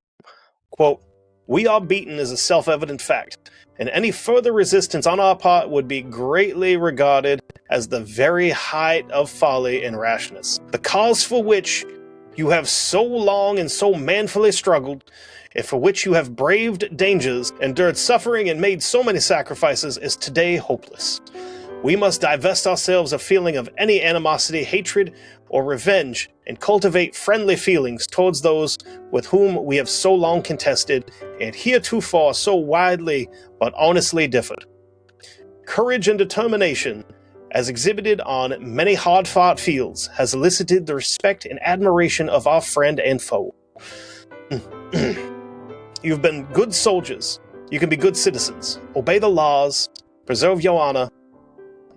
Quote, "We are beaten is a self-evident fact, and any further resistance on our part would be greatly regarded as the very height of folly and rashness. The cause for which you have so long and so manfully struggled, and for which you have braved dangers, endured suffering, and made so many sacrifices, is today hopeless. We must divest ourselves of feeling of any animosity, hatred, or revenge, and cultivate friendly feelings towards those with whom we have so long contested, and heretofore so widely but honestly differed. Courage and determination, as exhibited on many hard-fought fields, has elicited the respect and admiration of our friend and foe. You've been good soldiers. You can be good citizens. Obey the laws, preserve your honor,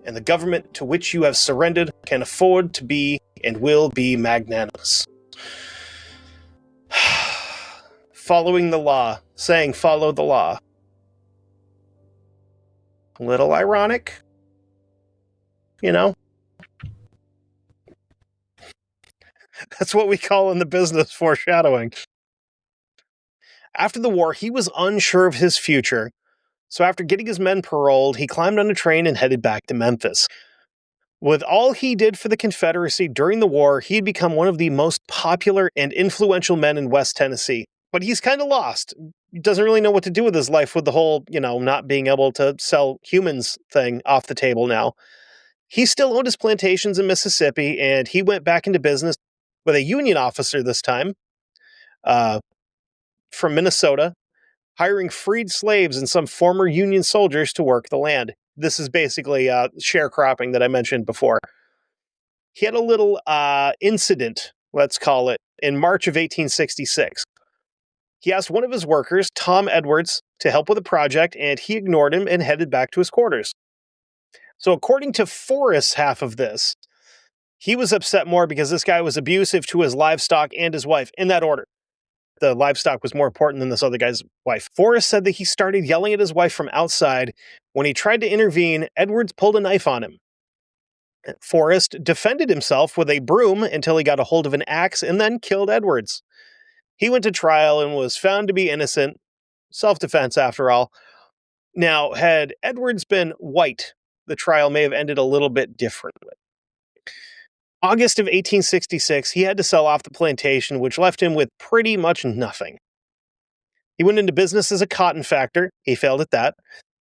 and the government to which you have surrendered can afford to be and will be magnanimous. following the law, saying follow the law. A little ironic, you know? That's what we call in the business foreshadowing. After the war, he was unsure of his future, so after getting his men paroled, he climbed on a train and headed back to Memphis. With all he did for the Confederacy during the war, he had become one of the most popular and influential men in West Tennessee. But he's kind of lost. He doesn't really know what to do with his life with the whole, not being able to sell humans thing off the table now. He still owned his plantations in Mississippi, and he went back into business with a Union officer this time uh, from Minnesota, hiring freed slaves and some former Union soldiers to work the land. This is basically sharecropping that I mentioned before. He had a little incident, let's call it, in March of 1866. He asked one of his workers, Tom Edwards, to help with a project, and he ignored him and headed back to his quarters. So according to Forrest's half of this, he was upset more because this guy was abusive to his livestock and his wife, in that order. The livestock was more important than this other guy's wife. Forrest said that he started yelling at his wife from outside. When he tried to intervene, Edwards pulled a knife on him. Forrest defended himself with a broom until he got a hold of an axe and then killed Edwards. He went to trial and was found to be innocent. Self-defense, after all. Now, had Edwards been white, the trial may have ended a little bit differently. August of 1866, he had to sell off the plantation, which left him with pretty much nothing. He went into business as a cotton factor. He failed at that.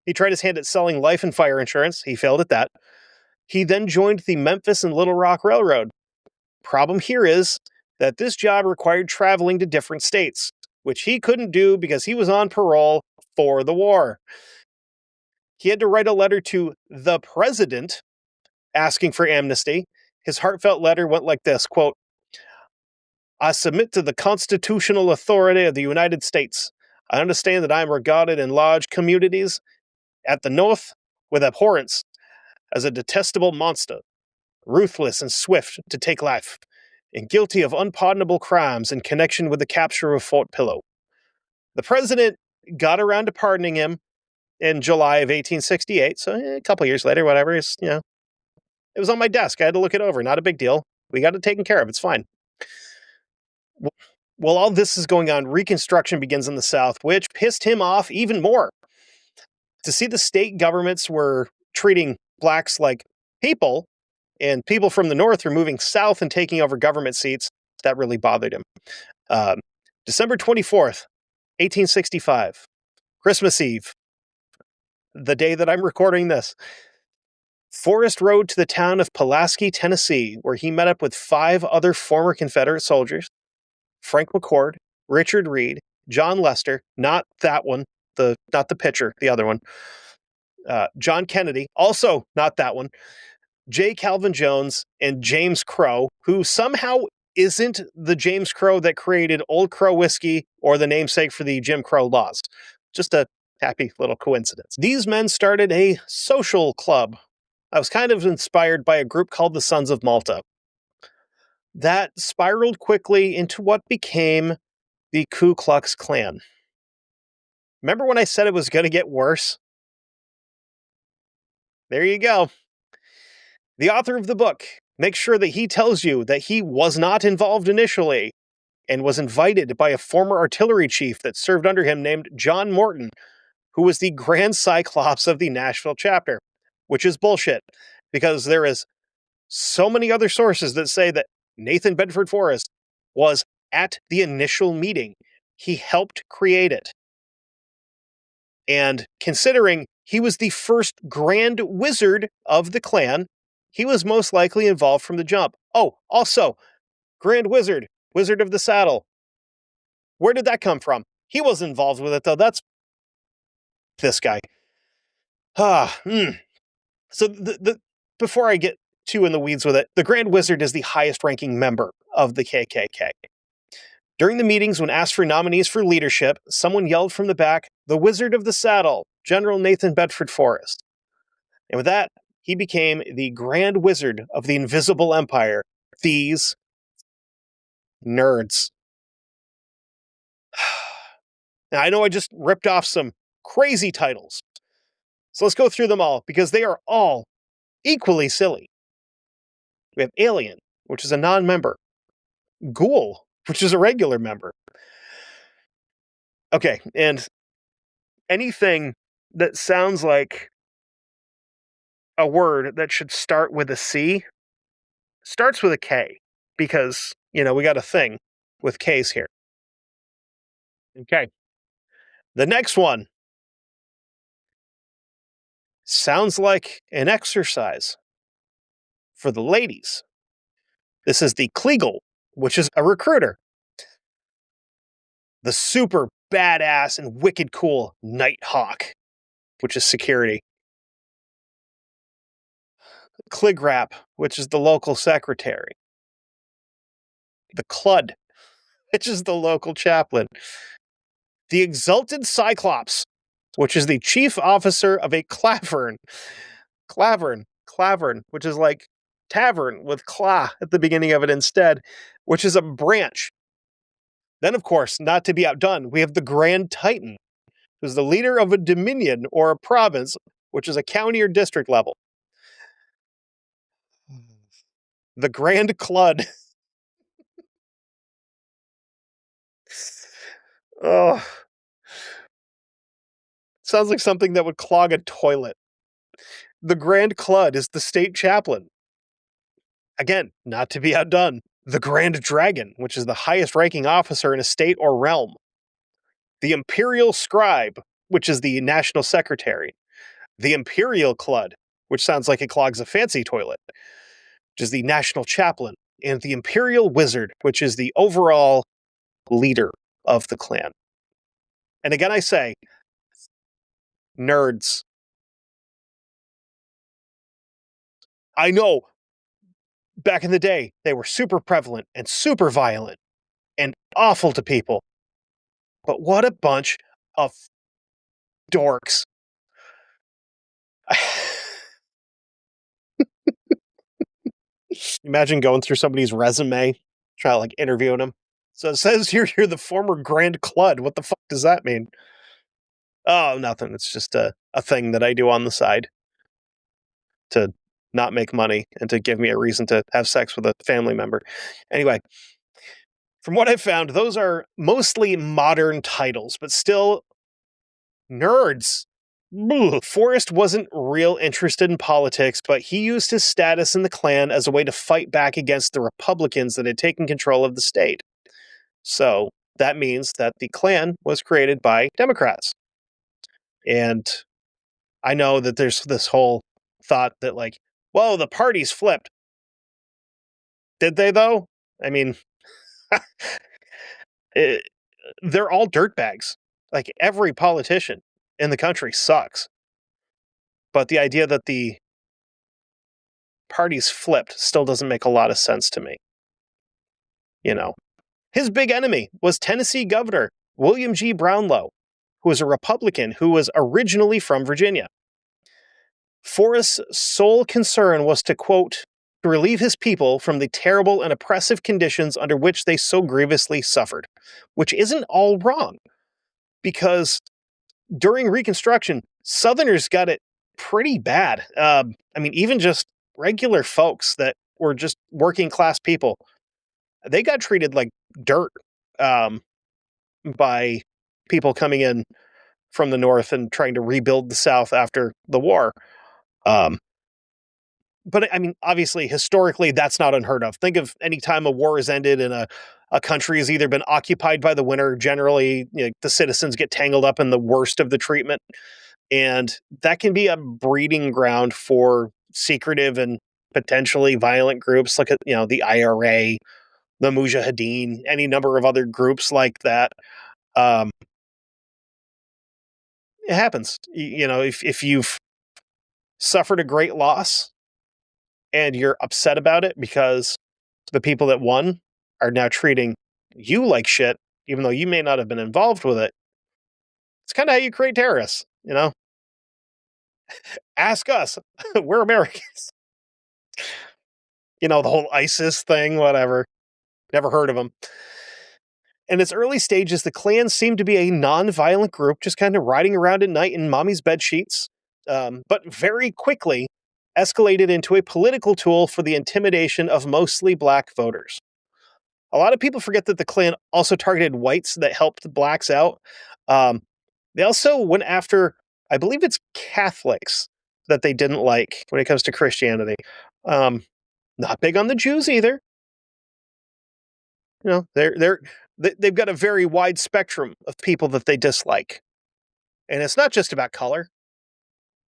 He tried his hand at selling life and fire insurance. He failed at that. He then joined the Memphis and Little Rock Railroad. Problem here is that this job required traveling to different states, which he couldn't do because he was on parole for the war. He had to write a letter to the president asking for amnesty. His heartfelt letter went like this, quote, I submit to the constitutional authority of the United States. I understand that I am regarded in large communities at the North with abhorrence as a detestable monster, ruthless and swift to take life, and guilty of unpardonable crimes in connection with the capture of Fort Pillow. The president got around to pardoning him in July of 1868, so a couple years later, whatever. It was on my desk. I had to look it over. Not a big deal. We got it taken care of. It's fine. While all this is going on, Reconstruction begins in the South, which pissed him off even more. To see the state governments were treating blacks like people, and people from the North are moving south and taking over government seats, that really bothered him. December 24th, 1865, Christmas Eve, the day that I'm recording this, Forrest rode to the town of Pulaski, Tennessee, where he met up with 5 other former Confederate soldiers, Frank McCord, Richard Reed, John Lester, not that one, not the pitcher, the other one, John Kennedy, also not that one, J. Calvin Jones, and James Crow, who somehow isn't the James Crow that created Old Crow whiskey or the namesake for the Jim Crow laws. Just a happy little coincidence. These men started a social club. I was kind of inspired by a group called the Sons of Malta. That spiraled quickly into what became the Ku Klux Klan. Remember when I said it was going to get worse? There you go. The author of the book makes sure that he tells you that he was not involved initially and was invited by a former artillery chief that served under him named John Morton, who was the Grand Cyclops of the Nashville chapter, which is bullshit because there is so many other sources that say that Nathan Bedford Forrest was at the initial meeting. He helped create it. And considering he was the first Grand Wizard of the Klan, he was most likely involved from the jump. Oh, also, Grand Wizard, Wizard of the Saddle. Where did that come from? He was involved with it, though. That's this guy. So before I get too in the weeds with it, the Grand Wizard is the highest ranking member of the KKK. During the meetings, when asked for nominees for leadership, someone yelled from the back, "The Wizard of the Saddle, General Nathan Bedford Forrest." And with that, he became the Grand Wizard of the Invisible Empire. These nerds. Now, I know I just ripped off some crazy titles. So let's go through them all because they are all equally silly. We have Alien, which is a non member, Ghoul, which is a regular member. Okay, and anything that sounds like a word that should start with a C starts with a K because, we got a thing with K's here. Okay. The next one sounds like an exercise for the ladies. This is the Kleagle, which is a recruiter. The super badass and wicked cool Nighthawk, which is security. Kligrap, which is the local secretary. The Clud, which is the local chaplain. The Exalted Cyclops, which is the chief officer of a clavern. Clavern, which is like tavern with cla at the beginning of it instead, which is a branch. Then, of course, not to be outdone, we have the Grand Titan, who's the leader of a dominion or a province, which is a county or district level. The Grand Clud. Oh, sounds like something that would clog a toilet. The Grand Clud is the state chaplain. Again, not to be outdone. The Grand Dragon, which is the highest ranking officer in a state or realm. The Imperial Scribe, which is the national secretary. The Imperial Clud, which sounds like it clogs a fancy toilet, which is the national chaplain. And the Imperial Wizard, which is the overall leader of the clan. And again, I say, nerds. I know back in the day, they were super prevalent and super violent and awful to people. But what a bunch of dorks. Imagine going through somebody's resume, trying to like interviewing them. So it says here you're the former Grand Clud. What the fuck does that mean? Oh, nothing. It's just a thing that I do on the side to not make money and to give me a reason to have sex with a family member. Anyway, from what I've found, those are mostly modern titles, but still nerds. Forrest wasn't real interested in politics, but he used his status in the Klan as a way to fight back against the Republicans that had taken control of the state. So that means that the Klan was created by Democrats. And I know that there's this whole thought that, like, whoa, the parties flipped. Did they, though? I mean, they're all dirtbags. Like, every politician in the country sucks. But the idea that the parties flipped still doesn't make a lot of sense to me. His big enemy was Tennessee Governor William G. Brownlow, who was a Republican who was originally from Virginia. Forrest's sole concern was to, quote, to relieve his people from the terrible and oppressive conditions under which they so grievously suffered, which isn't all wrong, because during Reconstruction, Southerners got it pretty bad. Even just regular folks that were just working class people, they got treated like dirt by people coming in from the North and trying to rebuild the South after the war. But obviously, historically, that's not unheard of. Think of any time a war has ended and a country has either been occupied by the winter. Generally, the citizens get tangled up in the worst of the treatment. And that can be a breeding ground for secretive and potentially violent groups like, the IRA, the Mujahideen, any number of other groups like that. It happens. If you've suffered a great loss and you're upset about it because the people that won are now treating you like shit, even though you may not have been involved with it, it's kind of how you create terrorists, Ask us. We're Americans. The whole ISIS thing, whatever. Never heard of them. In its early stages, the Klan seemed to be a non-violent group, just kind of riding around at night in mommy's bed sheets, but very quickly escalated into a political tool for the intimidation of mostly black voters. A lot of people forget that the Klan also targeted whites that helped blacks out. Um, they also went after, I believe it's Catholics that they didn't like when it comes to Christianity. Um, Not big on the Jews either. You know, they've got a very wide spectrum of people that they dislike. And it's not just about color.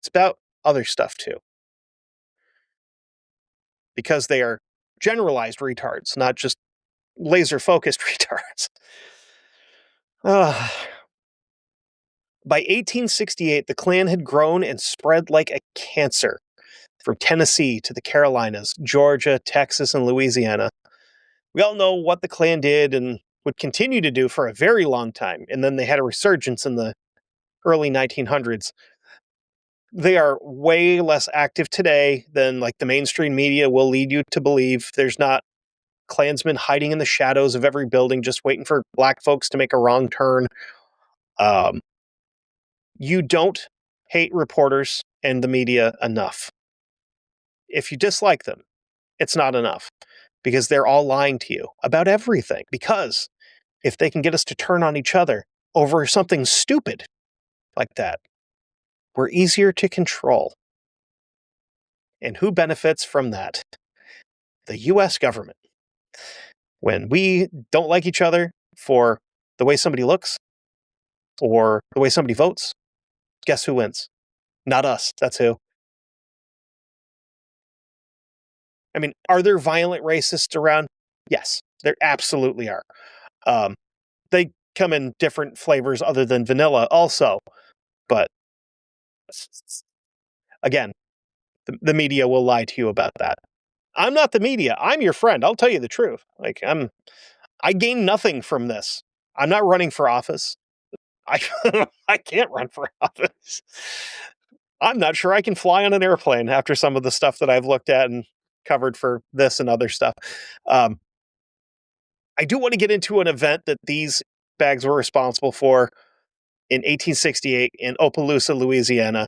It's about other stuff too. Because they are generalized retards, not just laser focused retards. By 1868, the Klan had grown and spread like a cancer from Tennessee to the Carolinas, Georgia, Texas, and Louisiana. We all know what the Klan did and would continue to do for a very long time, and then they had a resurgence in the early 1900s. They are way less active today than like the mainstream media will lead you to believe. There's not Klansmen hiding in the shadows of every building just waiting for black folks to make a wrong turn. Um, you don't hate reporters and the media enough. If you dislike them, it's not enough because they're all lying to you about everything. Because if they can get us to turn on each other over something stupid like that, we're easier to control. And who benefits from that? The US government. When we don't like each other for the way somebody looks or the way somebody votes, guess who wins? Not us. That's who. I mean, are there violent racists around? Yes, there absolutely are. They come in different flavors other than vanilla also. But again, the media will lie to you about that. I'm not the media. I'm your friend. I'll tell you the truth. I gain nothing from this. I'm not running for office. I I can't run for office. I'm not sure I can fly on an airplane after some of the stuff that I've looked at and covered for this and other stuff. I do want to get into an event that these bags were responsible for in 1868 in Opelousas, Louisiana.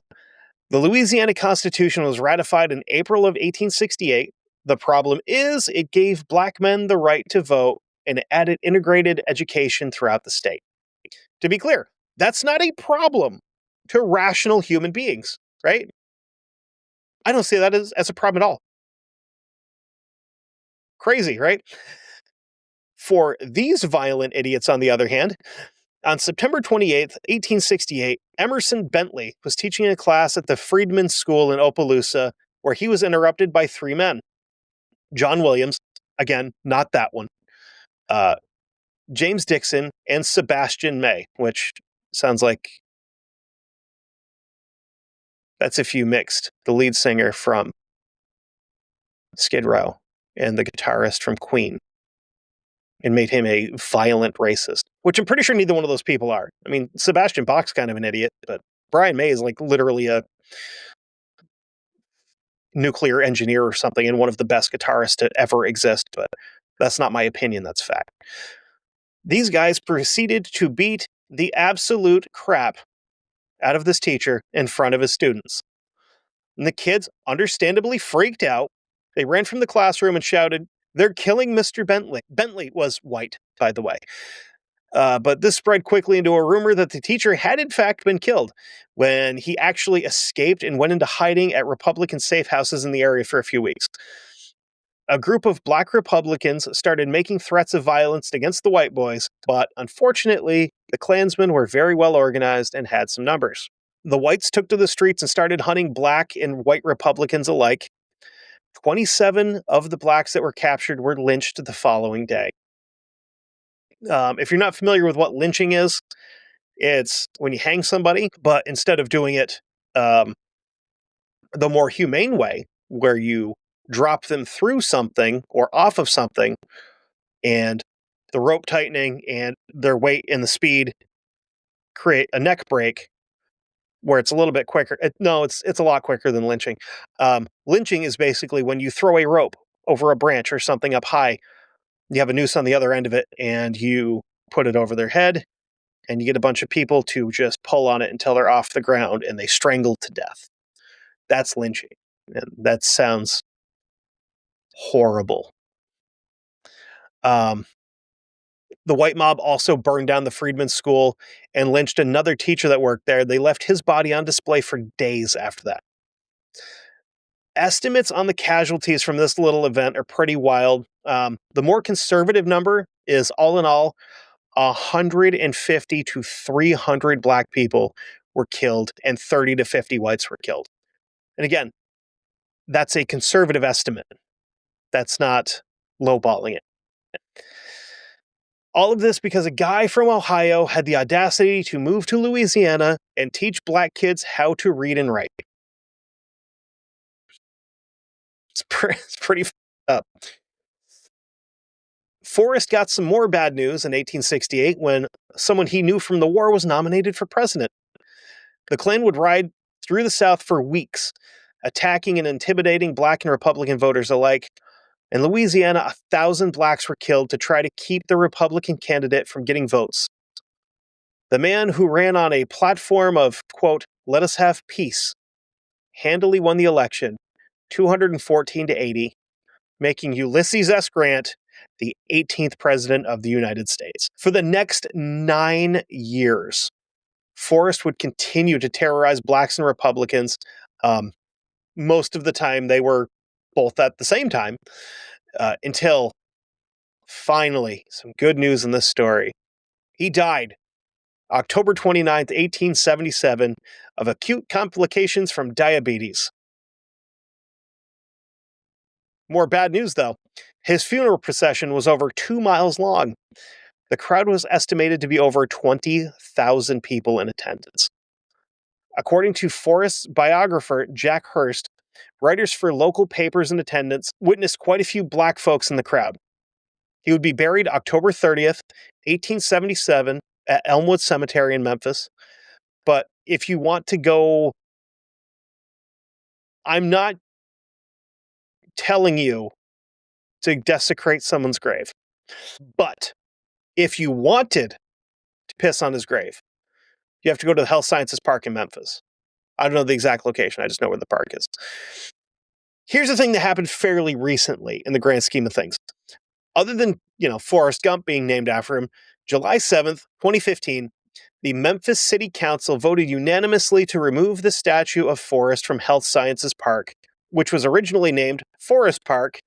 The Louisiana Constitution was ratified in April of 1868. The problem is it gave black men the right to vote and it added integrated education throughout the state. To be clear, that's not a problem to rational human beings, right? I don't see that as a problem at all. Crazy, right? For these violent idiots, on the other hand, on September 28th, 1868, Emerson Bentley was teaching a class at the Freedmen's School in Opelousas, where he was interrupted by three men. John Williams, again, not that one, James Dixon, and Sebastian May, which sounds like that's if you mixed the lead singer from Skid Row and the guitarist from Queen and made him a violent racist, which I'm pretty sure neither one of those people are. I mean, Sebastian Bach's kind of an idiot, but Brian May is like literally a nuclear engineer or something and one of the best guitarists to ever exist, but that's not my opinion, that's fact. These guys proceeded to beat the absolute crap out of this teacher in front of his students. And the kids understandably freaked out. They ran from the classroom and shouted, "They're killing Mr. Bentley." Bentley was white, by the way. But this spread quickly into a rumor that the teacher had in fact been killed when he actually escaped and went into hiding at Republican safe houses in the area for a few weeks. A group of black Republicans started making threats of violence against the white boys, but unfortunately, the Klansmen were very well organized and had some numbers. The whites took to the streets and started hunting black and white Republicans alike. 27 of the blacks that were captured were lynched the following day. If you're not familiar with what lynching is, it's when you hang somebody, but instead of doing it the more humane way, where you drop them through something or off of something, and the rope tightening and their weight and the speed create a neck break where it's a little bit quicker. It's a lot quicker than lynching. Lynching is basically when you throw a rope over a branch or something up high. You have a noose on the other end of it, and you put it over their head, and you get a bunch of people to just pull on it until they're off the ground and they strangle to death. That's lynching. And that sounds horrible. The white mob also burned down the Freedmen's School and lynched another teacher that worked there. They left his body on display for days after that. Estimates on the casualties from this little event are pretty wild. The more conservative number is, all in all, 150 to 300 black people were killed and 30 to 50 whites were killed. And again, that's a conservative estimate. That's not lowballing it. All of this because a guy from Ohio had the audacity to move to Louisiana and teach black kids how to read and write. It's pretty up. Forrest got some more bad news in 1868 when someone he knew from the war was nominated for president. The Klan would ride through the South for weeks, attacking and intimidating black and Republican voters alike. In Louisiana, 1,000 blacks were killed to try to keep the Republican candidate from getting votes. The man who ran on a platform of, quote, "let us have peace," handily won the election, 214 to 80, making Ulysses S. Grant the 18th president of the United States. For the next 9 years, Forrest would continue to terrorize blacks and Republicans. Most of the time, they were both at the same time, until finally, some good news in this story. He died October 29th, 1877, of acute complications from diabetes. More bad news, though. His funeral procession was over 2 miles long. The crowd was estimated to be over 20,000 people in attendance. According to Forrest's biographer, Jack Hurst, writers for local papers in attendance witnessed quite a few black folks in the crowd. He would be buried October 30th, 1877, at Elmwood Cemetery in Memphis. But if you want to go, I'm not telling you to desecrate someone's grave. But if you wanted to piss on his grave, you have to go to the Health Sciences Park in Memphis. I don't know the exact location. I just know where the park is. Here's the thing that happened fairly recently in the grand scheme of things. Other than, Forrest Gump being named after him, July 7th, 2015, the Memphis City Council voted unanimously to remove the statue of Forrest from Health Sciences Park, which was originally named Forrest Park,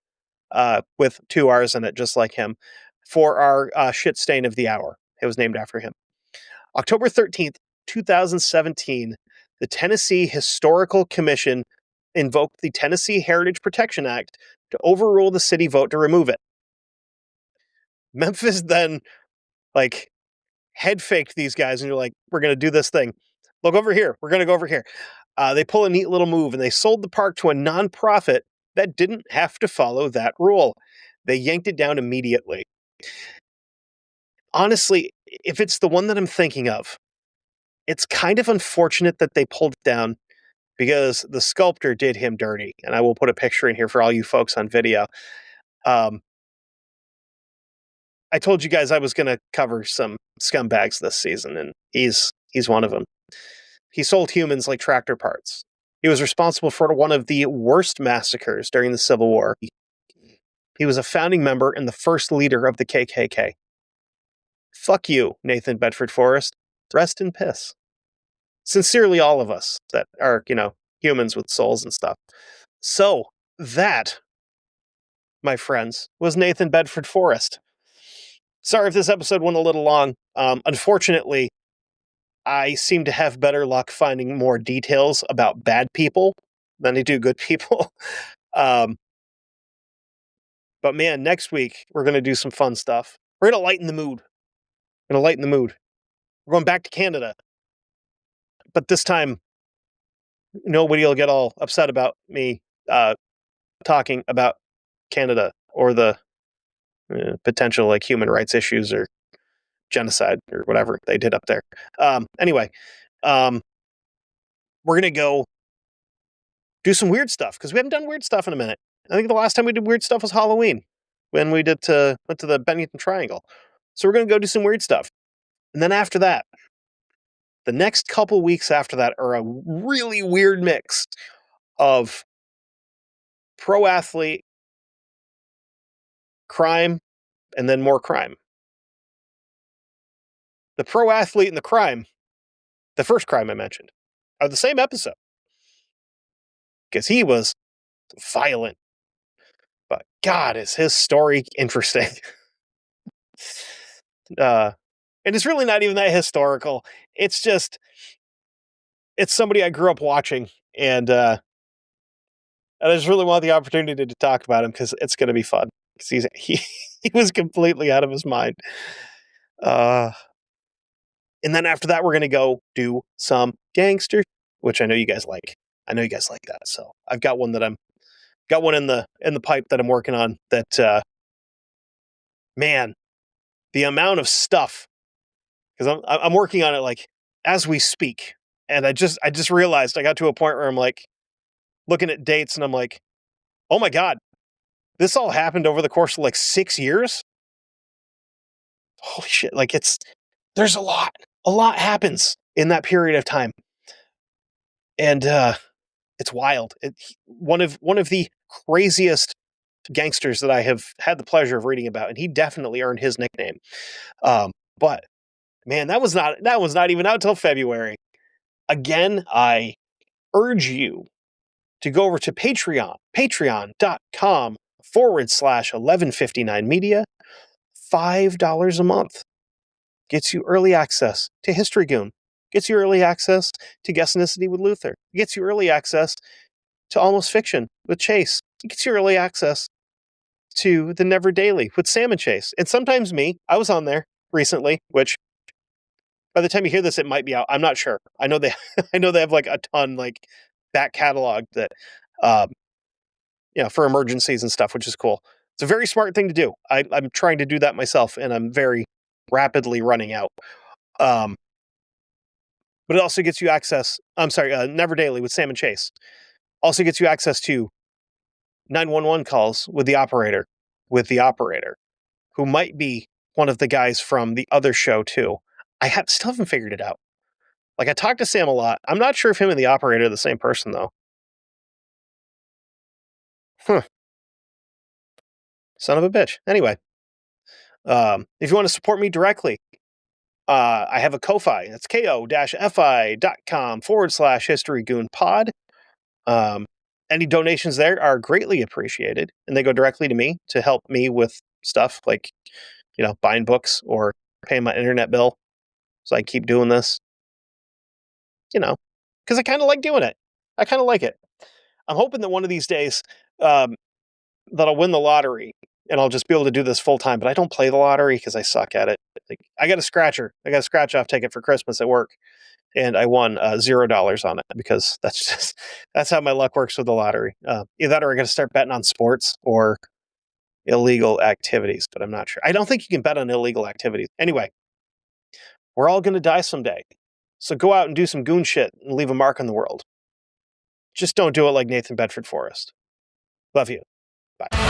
with 2 R's in it, just like him, for our shit stain of the hour. It was named after him. October 13th, 2017, the Tennessee Historical Commission invoked the Tennessee Heritage Protection Act to overrule the city vote to remove it. Memphis then, head faked these guys, and you're like, we're going to do this thing. Look over here. We're going to go over here. They pull a neat little move, and they sold the park to a nonprofit that didn't have to follow that rule. They yanked it down immediately. Honestly, if it's the one that I'm thinking of, it's kind of unfortunate that they pulled it down because the sculptor did him dirty. And I will put a picture in here for all you folks on video. I told you guys I was going to cover some scumbags this season, and he's one of them. He sold humans like tractor parts. He was responsible for one of the worst massacres during the Civil War. He was a founding member and the first leader of the KKK. Fuck you, Nathan Bedford Forrest. Rest in piss. Sincerely, all of us that are, humans with souls and stuff. So, that, my friends, was Nathan Bedford Forrest. Sorry if this episode went a little long. Unfortunately, I seem to have better luck finding more details about bad people than I do good people. But man, next week, we're going to do some fun stuff. We're going to lighten the mood. We're going back to Canada. But this time, nobody will get all upset about me talking about Canada or the potential human rights issues or genocide or whatever they did up there. Anyway, we're going to go do some weird stuff because we haven't done weird stuff in a minute. I think the last time we did weird stuff was Halloween when we went to the Bennington Triangle. So we're going to go do some weird stuff. And then after that, the next couple weeks after that are a really weird mix of pro athlete, crime, and then more crime. The pro athlete and the crime, the first crime I mentioned, are the same episode. Because he was violent. But God, is his story interesting. And it's really not even that historical. It's just, it's somebody I grew up watching. And I just really want the opportunity to talk about him because it's going to be fun. Because he was completely out of his mind. And then after that, we're going to go do some gangster, which I know you guys like. I know you guys like that. So I've got one in the pipe that I'm working on that, man, the amount of stuff, because I'm working on it like as we speak. And I just realized I got to a point where I'm like looking at dates and I'm like, oh my God, this all happened over the course of like 6 years. Holy shit. Like there's a lot happens in that period of time. And, it's wild. One of the craziest gangsters that I have had the pleasure of reading about, and he definitely earned his nickname. But man, that was not even out till February. Again, I urge you to go over to patreon.com/1159media. $5 a month gets you early access to History Goon, gets you early access to Guessonicity with Luther, gets you early access to Almost Fiction with Chase, it gets you early access to the Never Daily with Sam and Chase, and sometimes me. I was on there recently, which by the time you hear this, it might be out. I'm not sure. I know they have like a ton like back catalog that, um, for emergencies and stuff, which is cool. It's a very smart thing to do. I'm trying to do that myself, and I'm very rapidly running out. But it also gets you access. I'm sorry, Never Daily with Sam and Chase also gets you access to 911 calls with the operator, who might be one of the guys from the other show too. Still haven't figured it out. Like I talked to Sam a lot. I'm not sure if him and the operator are the same person though. Huh. Son of a bitch. Anyway, if you want to support me directly, I have a Ko-Fi. That's ko-fi.com/historygoonpod. Any donations there are greatly appreciated, and they go directly to me to help me with stuff like, buying books or paying my internet bill. So I keep doing this, because I kind of like doing it. I kind of like it. I'm hoping that one of these days, that I'll win the lottery and I'll just be able to do this full time. But I don't play the lottery because I suck at it. Like I got a scratcher. I got a scratch off ticket for Christmas at work, and I won $0 on it because that's how my luck works with the lottery. Either that or I got to start betting on sports or illegal activities. But I'm not sure. I don't think you can bet on illegal activities. Anyway, we're all going to die someday. So go out and do some goon shit and leave a mark on the world. Just don't do it like Nathan Bedford Forrest. Love you. Bye.